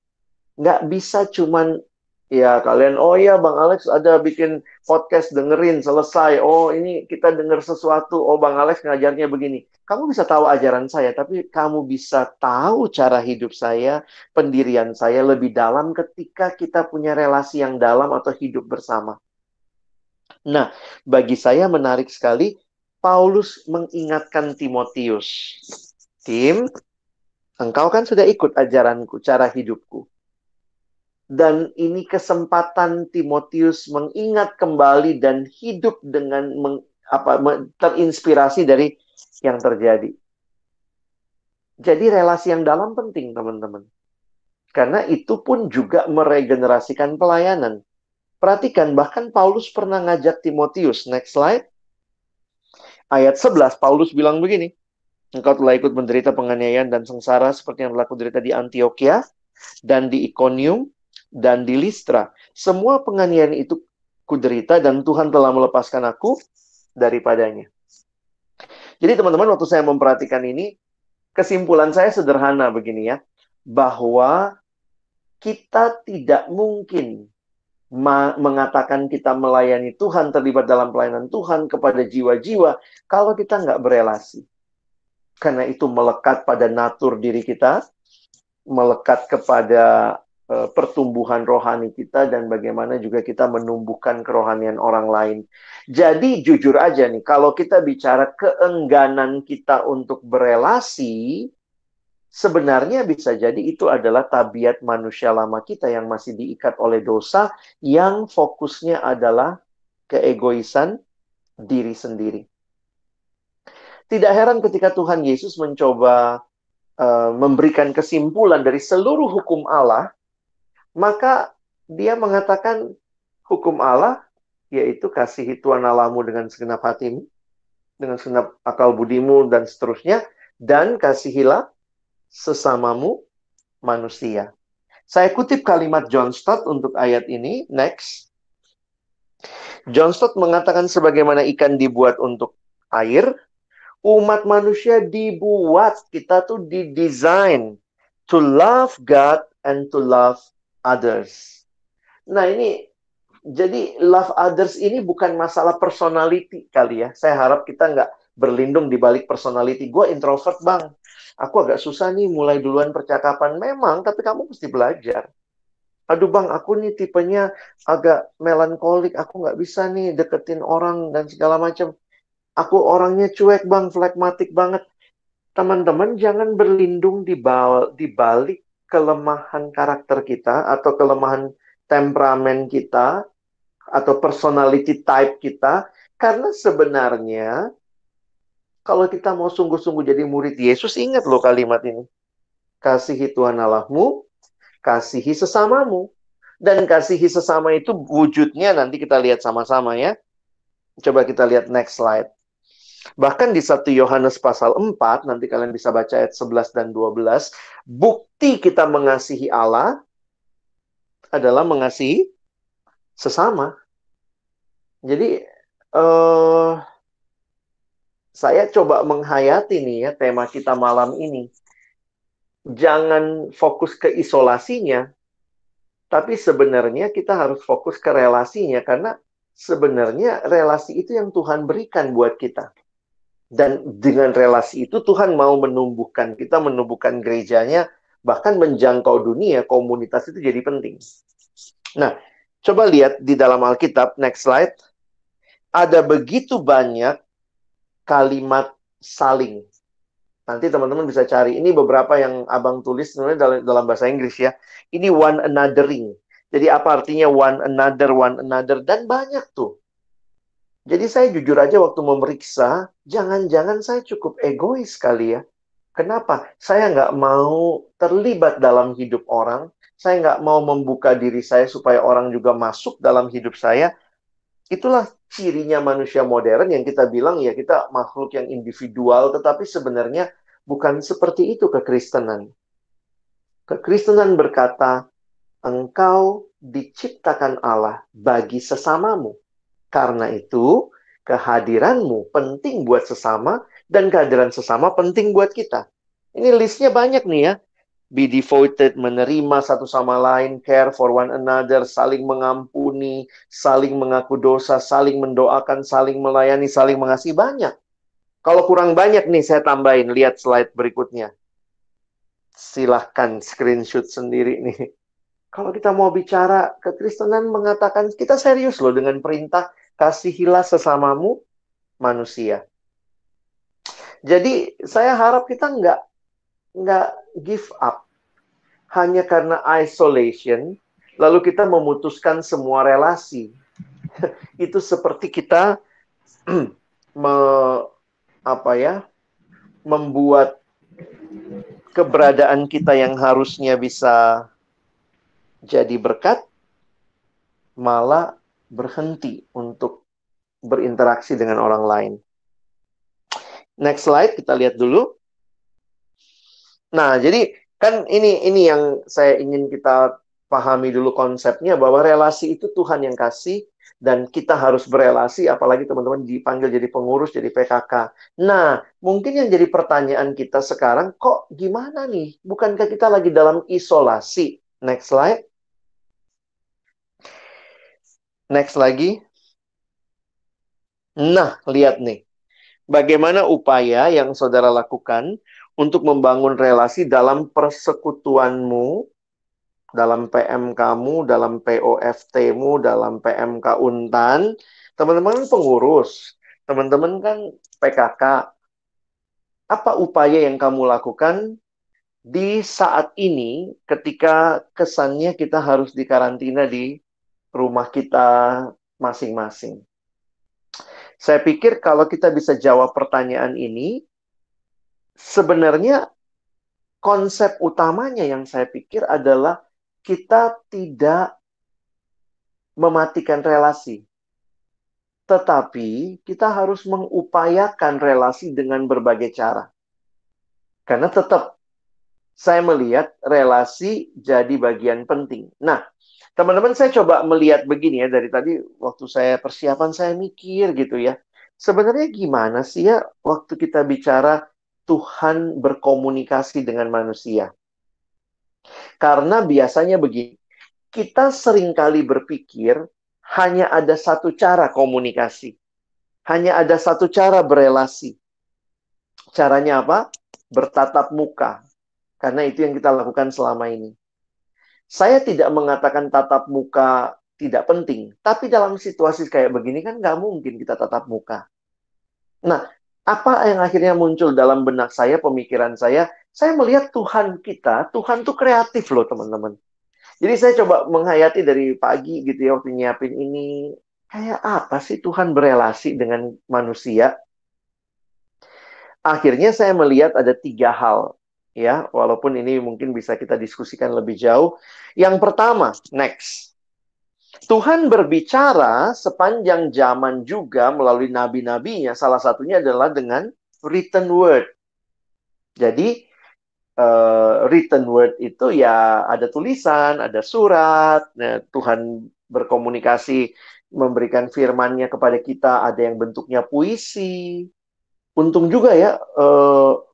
Nggak bisa cuman, ya kalian, oh ya Bang Alex ada bikin podcast, dengerin, selesai. Oh ini kita denger sesuatu, oh Bang Alex ngajarnya begini. Kamu bisa tahu ajaran saya, tapi kamu bisa tahu cara hidup saya, pendirian saya lebih dalam ketika kita punya relasi yang dalam atau hidup bersama. Nah, bagi saya menarik sekali, Paulus mengingatkan Timotius. Tim, engkau kan sudah ikut ajaranku, cara hidupku. Dan ini kesempatan Timotius mengingat kembali dan hidup dengan terinspirasi dari yang terjadi. Jadi relasi yang dalam penting, teman-teman. Karena itu pun juga meregenerasikan pelayanan. Perhatikan, bahkan Paulus pernah ngajak Timotius. Next slide. Ayat 11, Paulus bilang begini. Engkau telah ikut menderita penganiayaan dan sengsara seperti yang telah kuderita di Antioquia dan di Iconium dan di Listra. Semua penganiayaan itu kuderita dan Tuhan telah melepaskan aku daripadanya. Jadi teman-teman, waktu saya memperhatikan ini, kesimpulan saya sederhana begini ya. Bahwa kita tidak mungkin mengatakan kita melayani Tuhan, terlibat dalam pelayanan Tuhan kepada jiwa-jiwa, kalau kita nggak berelasi. Karena itu melekat pada natur diri kita, melekat kepada pertumbuhan rohani kita, dan bagaimana juga kita menumbuhkan kerohanian orang lain. Jadi jujur aja nih, kalau kita bicara keengganan kita untuk berelasi, sebenarnya bisa jadi itu adalah tabiat manusia lama kita yang masih diikat oleh dosa, yang fokusnya adalah keegoisan diri sendiri. Tidak heran ketika Tuhan Yesus mencoba memberikan kesimpulan dari seluruh hukum Allah, Maka dia mengatakan hukum Allah, yaitu kasihi Tuhan Allahmu dengan segenap hatimu, dengan segenap akal budimu, dan seterusnya. Dan kasihilah sesamamu manusia. Saya kutip kalimat John Stott untuk ayat ini. Next. John Stott mengatakan sebagaimana ikan dibuat untuk air, umat manusia dibuat, kita tuh didesain to love God and to love others. Nah ini, jadi love others ini bukan masalah personality kali ya. Saya harap kita nggak berlindung di balik personality. Gue introvert bang, aku agak susah nih mulai duluan percakapan. Memang, tapi kamu mesti belajar. Aduh bang, aku nih tipenya agak melankolik. Aku nggak bisa nih deketin orang dan segala macam. Aku orangnya cuek bang, flekmatik banget. Teman-teman jangan berlindung di balik kelemahan karakter kita atau kelemahan temperamen kita atau personality type kita. Karena sebenarnya kalau kita mau sungguh-sungguh jadi murid Yesus, ingat loh kalimat ini. Kasihi Tuhan Allahmu, kasihi sesamamu. Dan kasihi sesama itu wujudnya nanti kita lihat sama-sama ya. Coba kita lihat next slide. Bahkan di 1 Yohanes pasal 4, nanti kalian bisa baca ayat 11 dan 12, bukti kita mengasihi Allah adalah mengasihi sesama. Jadi, saya coba menghayati nih ya tema kita malam ini. Jangan fokus ke isolasinya, tapi sebenarnya kita harus fokus ke relasinya, karena sebenarnya relasi itu yang Tuhan berikan buat kita. Dan dengan relasi itu Tuhan mau menumbuhkan kita, menumbuhkan gerejanya, bahkan menjangkau dunia, komunitas itu jadi penting. Nah, coba lihat di dalam Alkitab, next slide. Ada begitu banyak kalimat saling. Nanti teman-teman bisa cari. Ini beberapa yang abang tulis sebenarnya dalam bahasa Inggris ya. Ini one anothering. Jadi apa artinya one another, dan banyak tuh. Jadi saya jujur aja waktu memeriksa, jangan-jangan saya cukup egois kali ya. Kenapa? Saya nggak mau terlibat dalam hidup orang. Saya nggak mau membuka diri saya supaya orang juga masuk dalam hidup saya. Itulah cirinya manusia modern yang kita bilang ya kita makhluk yang individual. Tetapi sebenarnya bukan seperti itu kekristenan. Kekristenan berkata, engkau diciptakan Allah bagi sesamamu. Karena itu, kehadiranmu penting buat sesama, dan kehadiran sesama penting buat kita. Ini listnya banyak nih ya. Be devoted, menerima satu sama lain, care for one another, saling mengampuni, saling mengaku dosa, saling mendoakan, saling melayani, saling mengasihi, banyak. Kalau kurang banyak nih, saya tambahin. Lihat slide berikutnya. Silahkan screenshot sendiri nih. Kalau kita mau bicara, kekristenan mengatakan kita serius loh dengan perintah kasihilah sesamamu manusia. Jadi saya harap kita nggak give up hanya karena isolation, lalu kita memutuskan semua relasi. Itu seperti kita membuat keberadaan kita yang harusnya bisa jadi berkat, malah berhenti untuk berinteraksi dengan orang lain. Next slide, kita lihat dulu. Nah, jadi kan ini yang saya ingin kita pahami dulu konsepnya, bahwa relasi itu Tuhan yang kasih, dan kita harus berelasi, apalagi teman-teman dipanggil jadi pengurus, jadi PKK. Nah, mungkin yang jadi pertanyaan kita sekarang, kok gimana nih? Bukankah kita lagi dalam isolasi? Next slide. Next lagi. Nah, lihat nih. Bagaimana upaya yang saudara lakukan untuk membangun relasi dalam persekutuanmu, dalam PM kamu, dalam POFT-mu, dalam PMK Untan. Teman-teman pengurus, teman-teman kan PKK. Apa upaya yang kamu lakukan di saat ini ketika kesannya kita harus dikarantina di rumah kita masing-masing? Saya pikir kalau kita bisa jawab pertanyaan ini, sebenarnya konsep utamanya yang saya pikir adalah kita tidak mematikan relasi. Tetapi kita harus mengupayakan relasi dengan berbagai cara. Karena tetap saya melihat relasi jadi bagian penting. Nah, teman-teman, saya coba melihat begini ya, dari tadi waktu saya persiapan saya mikir gitu ya. Sebenarnya gimana sih ya waktu kita bicara Tuhan berkomunikasi dengan manusia? Karena biasanya begini, kita seringkali berpikir hanya ada satu cara komunikasi. Hanya ada satu cara berelasi. Caranya apa? Bertatap muka. Karena itu yang kita lakukan selama ini. Saya tidak mengatakan tatap muka tidak penting. Tapi dalam situasi kayak begini kan nggak mungkin kita tatap muka. Nah, apa yang akhirnya muncul dalam benak saya, pemikiran saya melihat Tuhan kita, Tuhan tuh kreatif loh teman-teman. Jadi saya coba menghayati dari pagi gitu ya, waktu nyiapin ini. Kayak apa sih Tuhan berelasi dengan manusia? Akhirnya saya melihat ada 3 hal. Ya, walaupun ini mungkin bisa kita diskusikan lebih jauh. Yang pertama, next. Tuhan berbicara sepanjang zaman juga melalui nabi-nabinya. Salah satunya adalah dengan written word. Jadi, written word itu ya ada tulisan, ada surat. Nah, Tuhan berkomunikasi, memberikan firman-Nya kepada kita. Ada yang bentuknya puisi. Untung juga ya,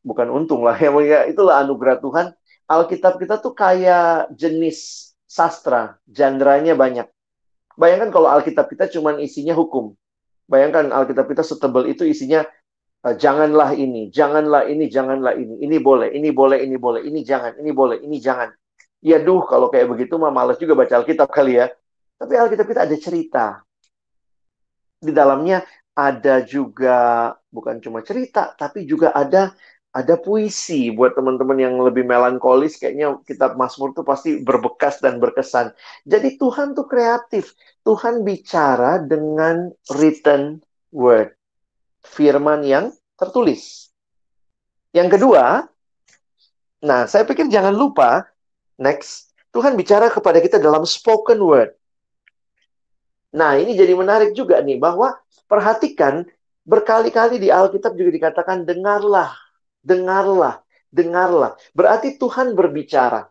bukan untung lah, ya itulah anugerah Tuhan. Alkitab kita tuh kayak jenis sastra, genre-nya banyak. Bayangkan kalau Alkitab kita cuma isinya hukum. Bayangkan Alkitab kita setebal itu isinya, janganlah ini, janganlah ini, janganlah ini boleh, ini boleh, ini boleh, ini jangan, ini boleh, ini jangan. Ya kalau kayak begitu mah males juga baca Alkitab kali ya. Tapi Alkitab kita ada cerita. Di dalamnya ada juga bukan cuma cerita, tapi juga ada puisi. Buat teman-teman yang lebih melankolis, kayaknya kitab Mazmur tuh pasti berbekas dan berkesan. Jadi Tuhan tuh kreatif. Tuhan bicara dengan written word, firman yang tertulis. Yang kedua, nah saya pikir jangan lupa, next, Tuhan bicara kepada kita dalam spoken word. Nah, ini jadi menarik juga nih, bahwa perhatikan, berkali-kali di Alkitab juga dikatakan, dengarlah, dengarlah, dengarlah. Berarti Tuhan berbicara.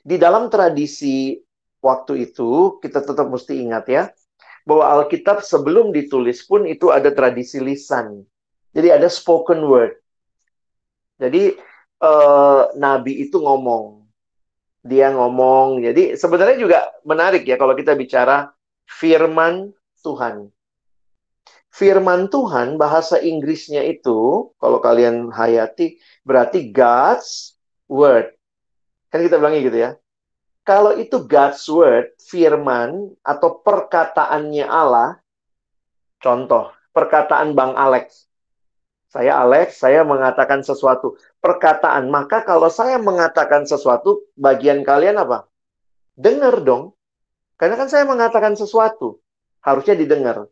Di dalam tradisi waktu itu, kita tetap mesti ingat ya, bahwa Alkitab sebelum ditulis pun itu ada tradisi lisan. Jadi ada spoken word. Jadi, Nabi itu ngomong. Dia ngomong. Jadi sebenarnya juga menarik ya kalau kita bicara firman Tuhan. Firman Tuhan, bahasa Inggrisnya itu, kalau kalian hayati, berarti God's Word. Kan kita bilangnya gitu ya. Kalau itu God's Word, firman atau perkataannya Allah, contoh, perkataan Bang Alex. Saya Alex, saya mengatakan sesuatu. Perkataan, maka kalau saya mengatakan sesuatu, bagian kalian apa? Dengar dong. Karena kan saya mengatakan sesuatu. Harusnya didengar.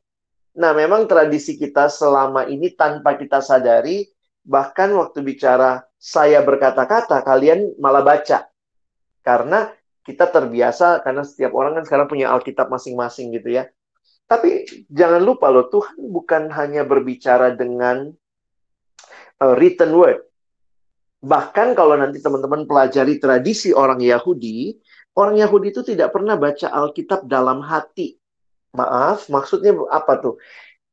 Nah, memang tradisi kita selama ini tanpa kita sadari, bahkan waktu bicara saya berkata-kata, kalian malah baca. Karena kita terbiasa, karena setiap orang kan sekarang punya Alkitab masing-masing gitu ya. Tapi jangan lupa loh, Tuhan bukan hanya berbicara dengan written word. Bahkan kalau nanti teman-teman pelajari tradisi orang Yahudi itu tidak pernah baca Alkitab dalam hati. Maaf, maksudnya apa tuh?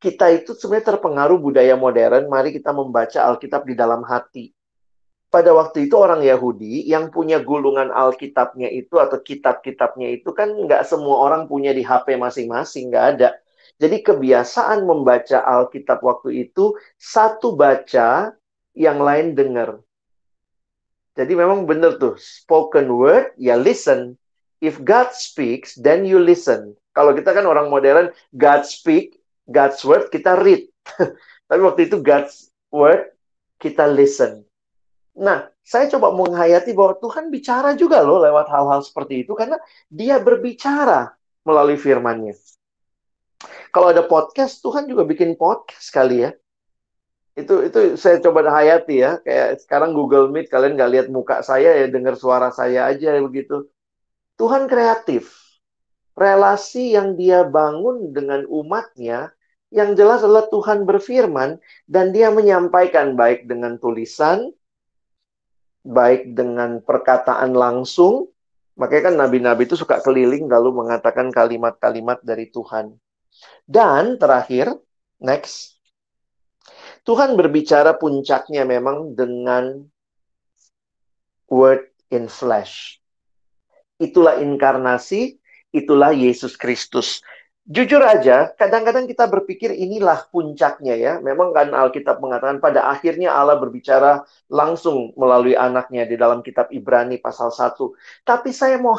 Kita itu sebenarnya terpengaruh budaya modern, mari kita membaca Alkitab di dalam hati. Pada waktu itu orang Yahudi yang punya gulungan Alkitabnya itu atau kitab-kitabnya itu kan nggak semua orang punya di HP masing-masing, nggak ada. Jadi kebiasaan membaca Alkitab waktu itu, satu baca, yang lain dengar. Jadi memang benar tuh, spoken word, ya listen. If God speaks, then you listen. Kalau kita kan orang modern, God speak, God's word, kita read. Tapi waktu itu God's word, kita listen. Nah, saya coba menghayati bahwa Tuhan bicara juga loh lewat hal-hal seperti itu, karena dia berbicara melalui firman-Nya. Kalau ada podcast, Tuhan juga bikin podcast kali ya. Itu saya coba hayati ya. Kayak sekarang Google Meet, kalian nggak lihat muka saya ya, dengar suara saya aja begitu. Tuhan kreatif. Relasi yang dia bangun dengan umatnya, yang jelas adalah Tuhan berfirman, dan dia menyampaikan baik dengan tulisan, baik dengan perkataan langsung. Makanya kan nabi-nabi itu suka keliling lalu mengatakan kalimat-kalimat dari Tuhan. Dan terakhir, next. Tuhan berbicara puncaknya memang dengan word in flesh. Itulah inkarnasi, itulah Yesus Kristus. Jujur aja, kadang-kadang kita berpikir inilah puncaknya ya. Memang kan Alkitab mengatakan pada akhirnya Allah berbicara langsung melalui anaknya di dalam kitab Ibrani pasal 1. Tapi saya mau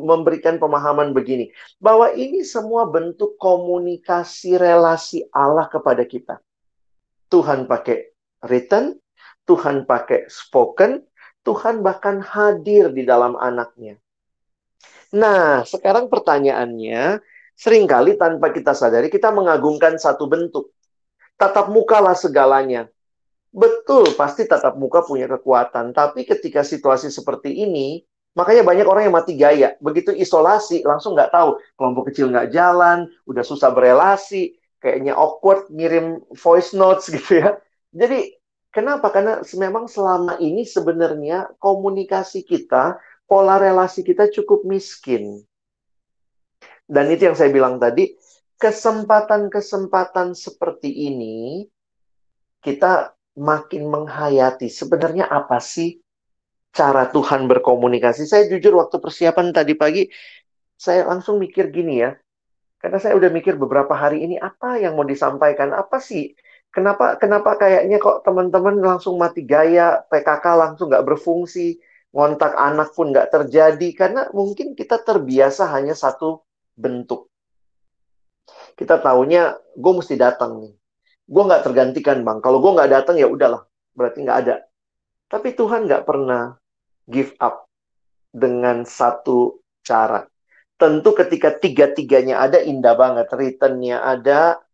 memberikan pemahaman begini. Bahwa ini semua bentuk komunikasi relasi Allah kepada kita. Tuhan pakai written, Tuhan pakai spoken, Tuhan bahkan hadir di dalam anaknya. Nah, sekarang pertanyaannya, seringkali tanpa kita sadari, kita mengagungkan satu bentuk. Tatap muka lah segalanya. Betul, pasti tatap muka punya kekuatan. Tapi ketika situasi seperti ini, makanya banyak orang yang mati gaya. Begitu isolasi, langsung nggak tahu. Kelompok kecil nggak jalan, udah susah berelasi, kayaknya awkward ngirim voice notes gitu ya. Jadi, kenapa? Karena memang selama ini sebenarnya komunikasi kita, pola relasi kita cukup miskin. Dan itu yang saya bilang tadi, kesempatan-kesempatan seperti ini, kita makin menghayati sebenarnya apa sih cara Tuhan berkomunikasi. Saya jujur waktu persiapan tadi pagi, saya langsung mikir gini ya. Karena saya udah mikir beberapa hari ini, apa yang mau disampaikan? Apa sih? Kenapa kayaknya kok teman-teman langsung mati gaya, PKK langsung nggak berfungsi, ngontak anak pun nggak terjadi. Karena mungkin kita terbiasa hanya satu bentuk. Kita taunya, gue mesti datang nih. Gue nggak tergantikan, Bang. Kalau gue nggak datang, ya udahlah. Berarti nggak ada. Tapi Tuhan nggak pernah give up dengan satu cara. Tentu ketika tiga-tiganya ada, indah banget. Written-nya ada,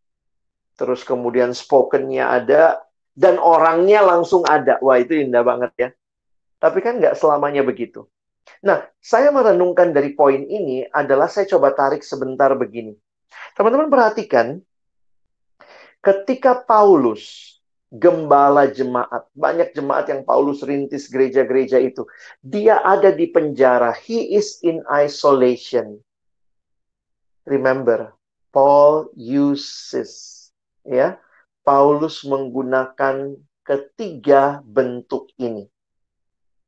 terus kemudian spoken-nya ada, dan orangnya langsung ada. Wah, itu indah banget ya. Tapi kan nggak selamanya begitu. Nah, saya merenungkan dari poin ini adalah saya coba tarik sebentar begini. Teman-teman perhatikan, ketika Paulus, gembala jemaat, banyak jemaat yang Paulus rintis gereja-gereja itu, dia ada di penjara. He is in isolation. Remember, Paul uses, ya, Paulus menggunakan ketiga bentuk ini.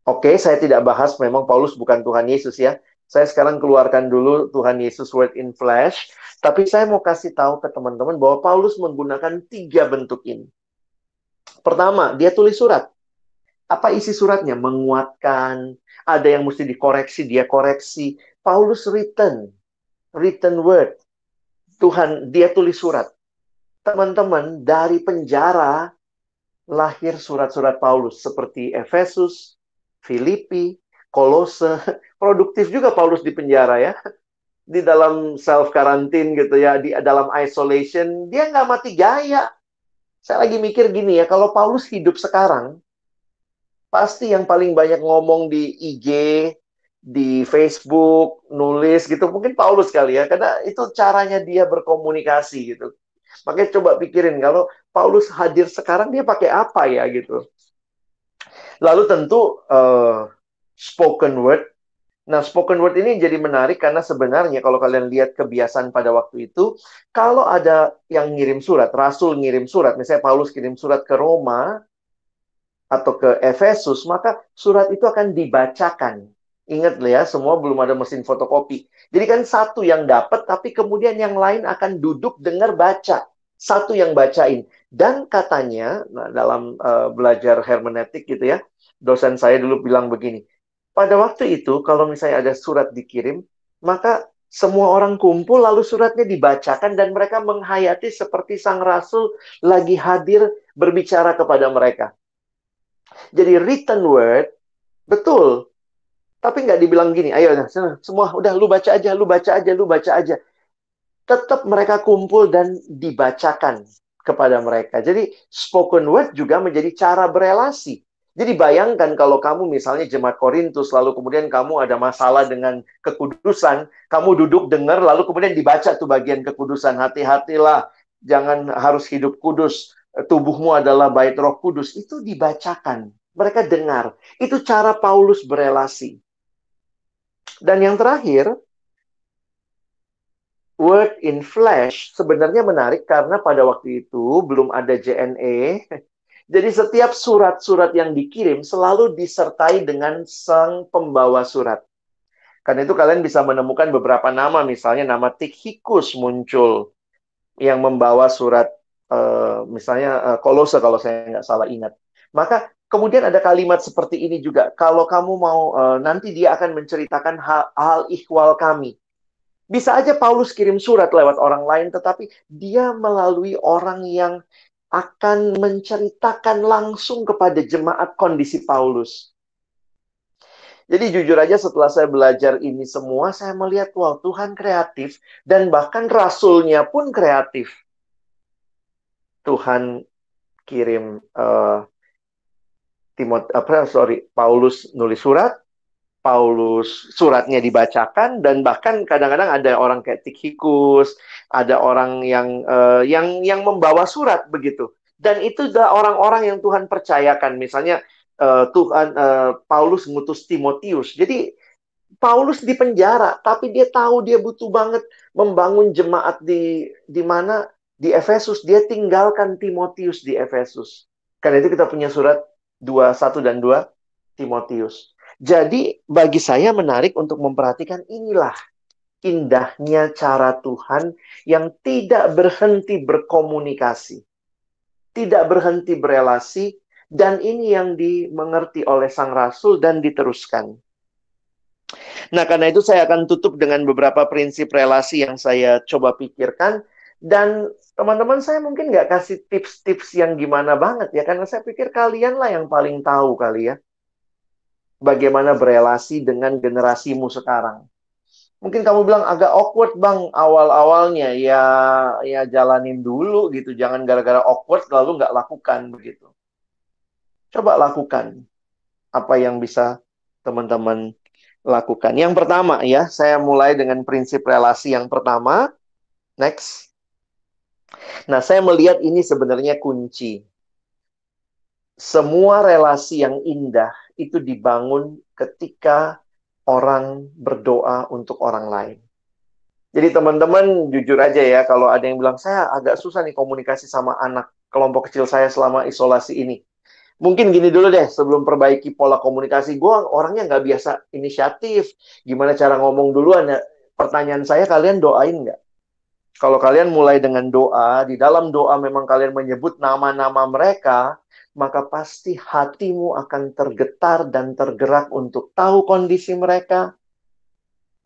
Oke, saya tidak bahas, memang Paulus bukan Tuhan Yesus ya. Saya sekarang keluarkan dulu Tuhan Yesus word in flesh. Tapi saya mau kasih tahu ke teman-teman bahwa Paulus menggunakan tiga bentuk ini. Pertama, dia tulis surat. Apa isi suratnya? Menguatkan. Ada yang mesti dikoreksi, dia koreksi. Paulus written word. Tuhan, dia tulis surat. Teman-teman, dari penjara lahir surat-surat Paulus. Seperti Efesus, Filipi, Kolose. Produktif juga Paulus di penjara ya. Di dalam self-quarantine gitu ya. Di dalam isolation. Dia nggak mati gaya. Saya lagi mikir gini ya. Kalau Paulus hidup sekarang, pasti yang paling banyak ngomong di IG, di Facebook, nulis gitu. Mungkin Paulus kali ya. Karena itu caranya dia berkomunikasi gitu. Makanya coba pikirin. Kalau Paulus hadir sekarang, dia pakai apa ya gitu. Lalu tentu spoken word. Nah, spoken word ini jadi menarik karena sebenarnya kalau kalian lihat kebiasaan pada waktu itu, kalau ada yang ngirim surat, Rasul ngirim surat, misalnya Paulus kirim surat ke Roma atau ke Efesus, maka surat itu akan dibacakan. Ingat ya, semua belum ada mesin fotokopi. Jadi kan satu yang dapat, tapi kemudian yang lain akan duduk dengar baca. Satu yang bacain. Dan katanya, nah, dalam belajar hermeneutik gitu ya, dosen saya dulu bilang begini, pada waktu itu, kalau misalnya ada surat dikirim, maka semua orang kumpul, lalu suratnya dibacakan, dan mereka menghayati seperti sang rasul lagi hadir berbicara kepada mereka. Jadi written word, betul. Tapi nggak dibilang gini, ayo semua, udah lu baca aja, lu baca aja, lu baca aja. Tetap mereka kumpul dan dibacakan kepada mereka. Jadi spoken word juga menjadi cara berelasi. Jadi bayangkan kalau kamu misalnya jemaat Korintus, lalu kemudian kamu ada masalah dengan kekudusan, kamu duduk dengar, lalu kemudian dibaca tuh bagian kekudusan. Hati-hatilah, jangan harus hidup kudus. Tubuhmu adalah bait Roh Kudus. Itu dibacakan. Mereka dengar. Itu cara Paulus berelasi. Dan yang terakhir, word in flesh sebenarnya menarik karena pada waktu itu belum ada JNE. Jadi setiap surat-surat yang dikirim selalu disertai dengan sang pembawa surat. Karena itu kalian bisa menemukan beberapa nama, misalnya nama Tikhikus muncul yang membawa surat, misalnya Kolose kalau saya nggak salah ingat. Maka kemudian ada kalimat seperti ini juga, kalau kamu mau, nanti dia akan menceritakan hal ihwal kami. Bisa aja Paulus kirim surat lewat orang lain, tetapi dia melalui orang yang akan menceritakan langsung kepada jemaat kondisi Paulus. Jadi jujur aja setelah saya belajar ini semua, saya melihat, wow, Tuhan kreatif, dan bahkan rasulnya pun kreatif. Tuhan kirim Paulus nulis surat, Paulus suratnya dibacakan, dan bahkan kadang-kadang ada orang kayak Tikhikus, ada orang yang membawa surat begitu. Dan itu adalah orang-orang yang Tuhan percayakan. Misalnya Paulus ngutus Timotius. Jadi Paulus di penjara, tapi dia tahu dia butuh banget membangun jemaat di mana di Efesus. Dia tinggalkan Timotius di Efesus. Karena itu kita punya surat 1 dan 2 Timotius. Jadi bagi saya menarik untuk memperhatikan inilah indahnya cara Tuhan yang tidak berhenti berkomunikasi, tidak berhenti berelasi, dan ini yang dimengerti oleh sang rasul dan diteruskan. Nah, karena itu saya akan tutup dengan beberapa prinsip relasi yang saya coba pikirkan. Dan teman-teman saya mungkin nggak kasih tips-tips yang gimana banget ya, karena saya pikir kalian lah yang paling tahu kali ya, bagaimana berelasi dengan generasimu sekarang. Mungkin kamu bilang agak awkward bang awal-awalnya, ya jalanin dulu gitu, jangan gara-gara awkward lalu nggak lakukan begitu. Coba lakukan apa yang bisa teman-teman lakukan. Yang pertama ya, saya mulai dengan prinsip relasi yang pertama. Next. Nah, saya melihat ini sebenarnya kunci. Semua relasi yang indah itu dibangun ketika orang berdoa untuk orang lain. Jadi teman-teman jujur aja ya, kalau ada yang bilang, saya agak susah nih komunikasi sama anak kelompok kecil saya selama isolasi ini. Mungkin gini dulu deh, sebelum perbaiki pola komunikasi, gue orangnya nggak biasa inisiatif. Gimana cara ngomong duluan ya? Pertanyaan saya, kalian doain nggak? Kalau kalian mulai dengan doa, di dalam doa memang kalian menyebut nama-nama mereka, maka pasti hatimu akan tergetar dan tergerak untuk tahu kondisi mereka,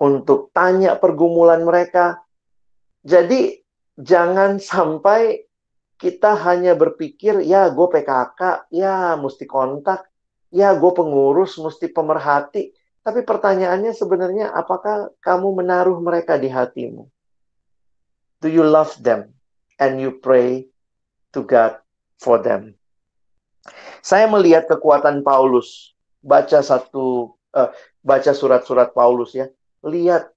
untuk tanya pergumulan mereka. Jadi, jangan sampai kita hanya berpikir, ya gue PKK, ya mesti kontak, ya gue pengurus, mesti pemerhati. Tapi pertanyaannya sebenarnya, apakah kamu menaruh mereka di hatimu? Do you love them? And you pray to God for them. Saya melihat kekuatan Paulus. Baca surat-surat Paulus ya. Lihat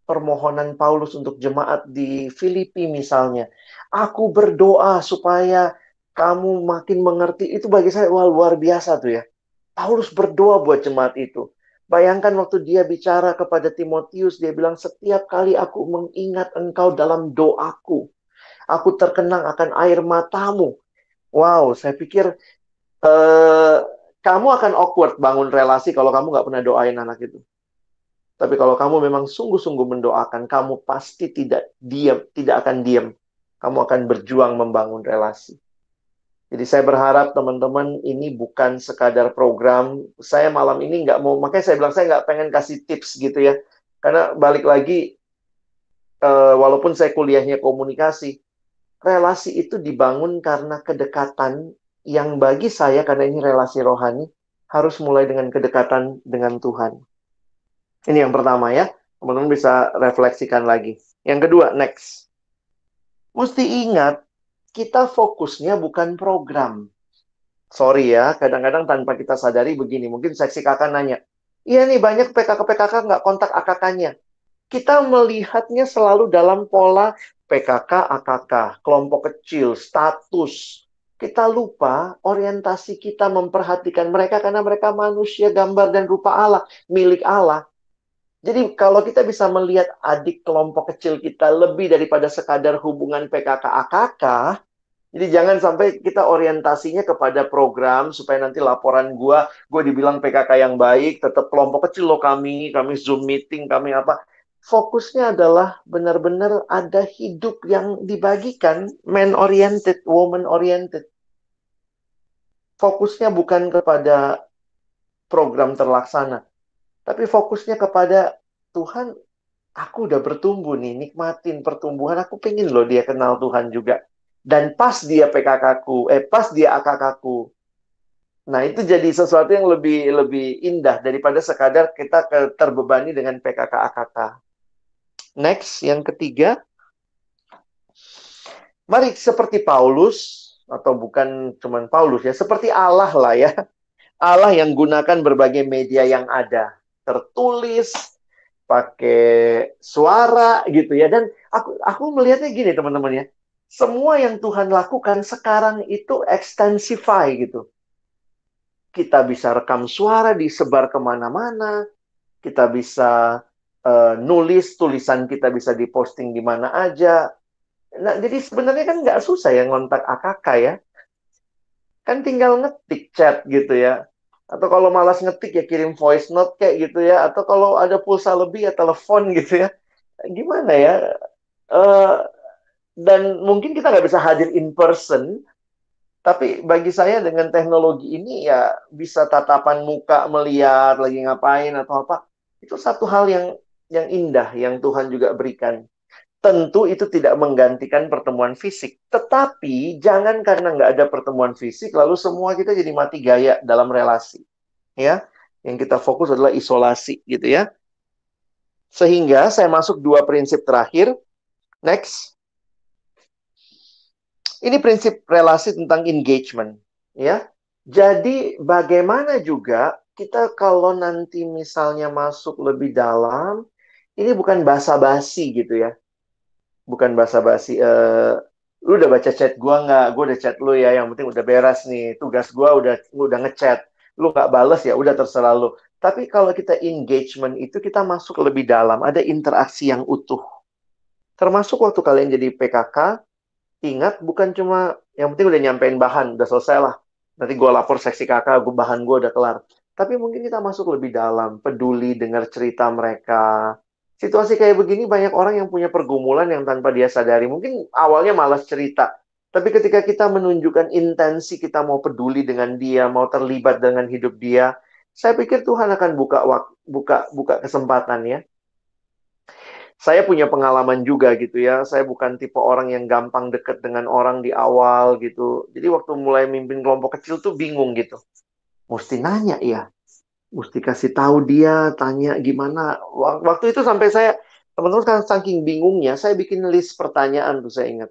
permohonan Paulus untuk jemaat di Filipi misalnya. Aku berdoa supaya kamu makin mengerti. Itu bagi saya wah, luar biasa tuh ya. Paulus berdoa buat jemaat itu. Bayangkan waktu dia bicara kepada Timotius, dia bilang, setiap kali aku mengingat engkau dalam doaku, aku terkenang akan air matamu. Wow, saya pikir kamu akan awkward bangun relasi kalau kamu nggak pernah doain anak itu. Tapi kalau kamu memang sungguh-sungguh mendoakan, kamu pasti tidak akan diam. Kamu akan berjuang membangun relasi. Jadi saya berharap teman-teman ini bukan sekadar program. Saya malam ini nggak mau, makanya saya bilang saya nggak pengen kasih tips gitu ya. Karena balik lagi, walaupun saya kuliahnya komunikasi, relasi itu dibangun karena kedekatan yang bagi saya, karena ini relasi rohani, harus mulai dengan kedekatan dengan Tuhan. Ini yang pertama ya. Teman-teman bisa refleksikan lagi. Yang kedua, next. Mesti ingat, kita fokusnya bukan program. Sorry ya, kadang-kadang tanpa kita sadari begini. Mungkin seksi kakak nanya, iya nih banyak PKK-PKK nggak kontak AKK-nya. Kita melihatnya selalu dalam pola PKK, AKK, kelompok kecil, status. Kita lupa orientasi kita memperhatikan mereka karena mereka manusia gambar dan rupa Allah, milik Allah. Jadi kalau kita bisa melihat adik kelompok kecil kita lebih daripada sekadar hubungan PKK, AKK, jadi jangan sampai kita orientasinya kepada program supaya nanti laporan gue dibilang PKK yang baik, tetap kelompok kecil loh kami Zoom meeting, kami apa. Fokusnya adalah benar-benar ada hidup yang dibagikan, man oriented, woman oriented. Fokusnya bukan kepada program terlaksana, tapi fokusnya kepada Tuhan, aku udah bertumbuh nih, nikmatin pertumbuhan, aku pengen loh dia kenal Tuhan juga. Dan pas dia PKK-ku, pas dia AKK-ku. Nah, itu jadi sesuatu yang lebih lebih indah daripada sekadar kita terbebani dengan PKK AKK. Next, yang ketiga, mari seperti Paulus, atau bukan cuman Paulus ya, seperti Allah lah ya. Allah yang gunakan berbagai media yang ada. Tertulis, pakai suara gitu ya. Dan aku melihatnya gini teman-teman ya. Semua yang Tuhan lakukan sekarang itu extensify gitu. Kita bisa rekam suara, disebar kemana-mana. Kita bisa nulis, tulisan kita bisa diposting di mana aja. Nah, jadi sebenarnya kan nggak susah ya ngontak AKK ya. Kan tinggal ngetik chat gitu ya. Atau kalau malas ngetik ya kirim voice note kayak gitu ya. Atau kalau ada pulsa lebih ya telepon gitu ya. Gimana ya? Eh, dan mungkin kita nggak bisa hadir in person, tapi bagi saya dengan teknologi ini ya bisa tatapan muka melihat lagi ngapain atau apa. Itu satu hal yang indah yang Tuhan juga berikan. Tentu itu tidak menggantikan pertemuan fisik. Tetapi jangan karena nggak ada pertemuan fisik, lalu semua kita jadi mati gaya dalam relasi. Ya, yang kita fokus adalah isolasi gitu ya. Sehingga saya masuk dua prinsip terakhir. Next. Ini prinsip relasi tentang engagement. Ya, jadi bagaimana juga kita kalau nanti misalnya masuk lebih dalam, ini bukan basa-basi gitu ya. Bukan basa-basi, lu udah baca chat gua nggak? Gua udah chat lu ya, yang penting udah beres nih. Tugas gua udah ngechat. Lu nggak bales ya, udah terserah lu. Tapi kalau kita engagement itu kita masuk lebih dalam, ada interaksi yang utuh. Termasuk waktu kalian jadi PKK, ingat bukan cuma yang penting udah nyampein bahan, udah selesai lah. Nanti gua lapor seksi kakak, bahan gua udah kelar. Tapi mungkin kita masuk lebih dalam, peduli dengar cerita mereka. Situasi kayak begini banyak orang yang punya pergumulan yang tanpa dia sadari. Mungkin awalnya malas cerita. Tapi ketika kita menunjukkan intensi kita mau peduli dengan dia, mau terlibat dengan hidup dia, saya pikir Tuhan akan buka kesempatan ya. Saya punya pengalaman juga gitu ya. Saya bukan tipe orang yang gampang deket dengan orang di awal gitu. Jadi waktu mulai mimpin kelompok kecil tuh bingung gitu. Mesti nanya ya, mesti kasih tahu dia, tanya gimana. Waktu itu sampai saya, teman-teman kan saking bingungnya, saya bikin list pertanyaan tuh saya ingat.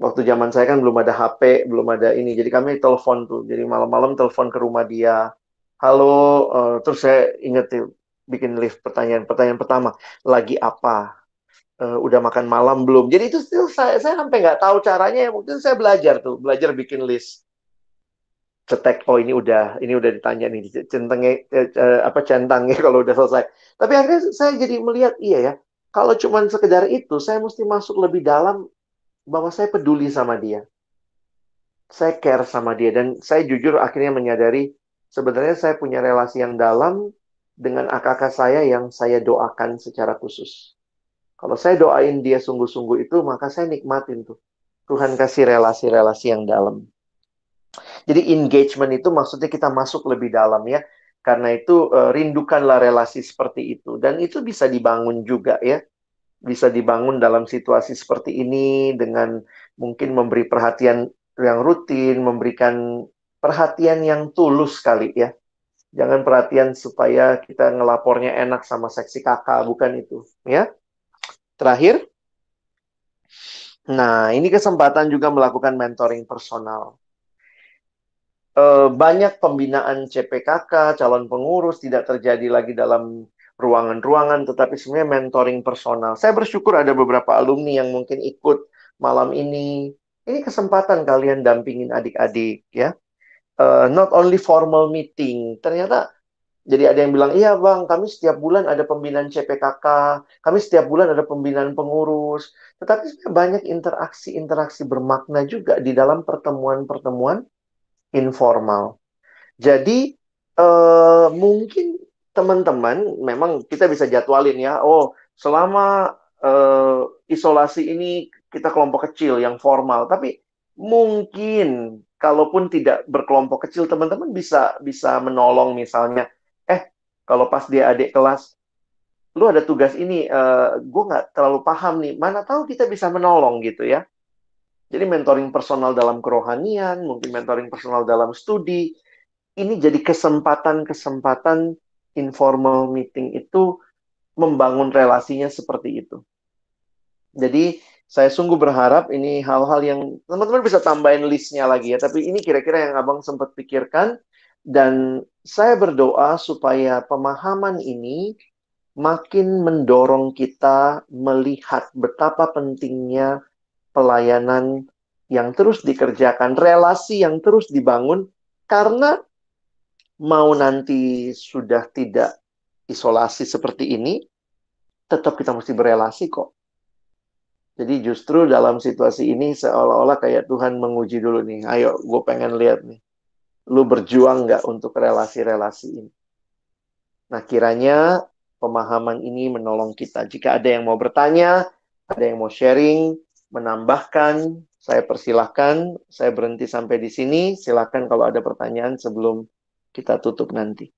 Waktu zaman saya kan belum ada HP, belum ada ini. Jadi kami telepon tuh. Jadi malam-malam telepon ke rumah dia. Halo, terus saya inget tuh, bikin list pertanyaan. Pertanyaan pertama, lagi apa? Udah makan malam belum? Jadi itu saya sampai nggak tahu caranya. Ya mungkin saya belajar tuh, belajar bikin list. Cetek, oh ini udah ditanya nih, centangnya apa centangnya kalau udah selesai. Tapi akhirnya saya jadi melihat iya ya, kalau cuma sekedar itu saya mesti masuk lebih dalam bahwa saya peduli sama dia, saya care sama dia, dan saya jujur akhirnya menyadari sebenarnya saya punya relasi yang dalam dengan kakak saya yang saya doakan secara khusus. Kalau saya doain dia sungguh-sungguh itu, maka saya nikmatin tuh. Tuhan kasih relasi-relasi yang dalam. Jadi engagement itu maksudnya kita masuk lebih dalam ya. Karena itu rindukanlah relasi seperti itu. Dan itu bisa dibangun juga ya. Bisa dibangun dalam situasi seperti ini dengan mungkin memberi perhatian yang rutin, memberikan perhatian yang tulus kali ya. Jangan perhatian supaya kita ngelapornya enak sama seksi kakak, bukan itu ya. Terakhir, nah ini kesempatan juga melakukan mentoring personal. banyak pembinaan CPKK, calon pengurus tidak terjadi lagi dalam ruangan-ruangan, tetapi sebenarnya mentoring personal. Saya bersyukur ada beberapa alumni yang mungkin ikut malam ini. Ini kesempatan kalian dampingin adik-adik ya. Not only formal meeting, ternyata jadi ada yang bilang, iya bang, kami setiap bulan ada pembinaan CPKK, kami setiap bulan ada pembinaan pengurus. Tetapi sebenarnya banyak interaksi-interaksi bermakna juga di dalam pertemuan-pertemuan informal. Jadi mungkin teman-teman memang kita bisa jadwalin ya. Oh, selama isolasi ini kita kelompok kecil yang formal. Tapi mungkin kalaupun tidak berkelompok kecil, teman-teman bisa bisa menolong misalnya. Kalau pas dia adik kelas, lu ada tugas ini, gue nggak terlalu paham nih. Mana tahu kita bisa menolong gitu ya. Jadi mentoring personal dalam kerohanian, mungkin mentoring personal dalam studi, ini jadi kesempatan-kesempatan informal meeting itu membangun relasinya seperti itu. Jadi saya sungguh berharap ini hal-hal yang teman-teman bisa tambahin listnya lagi ya. Tapi ini kira-kira yang abang sempat pikirkan. Dan saya berdoa supaya pemahaman ini makin mendorong kita melihat betapa pentingnya pelayanan yang terus dikerjakan, relasi yang terus dibangun, karena mau nanti sudah tidak isolasi seperti ini, tetap kita mesti berelasi kok. Jadi justru dalam situasi ini seolah-olah kayak Tuhan menguji dulu nih. Ayo, gue pengen lihat nih. Lu berjuang nggak untuk relasi-relasi ini? Nah, kiranya pemahaman ini menolong kita. Jika ada yang mau bertanya, ada yang mau sharing, menambahkan, saya persilahkan. Saya berhenti sampai di sini. Silakan kalau ada pertanyaan sebelum kita tutup nanti.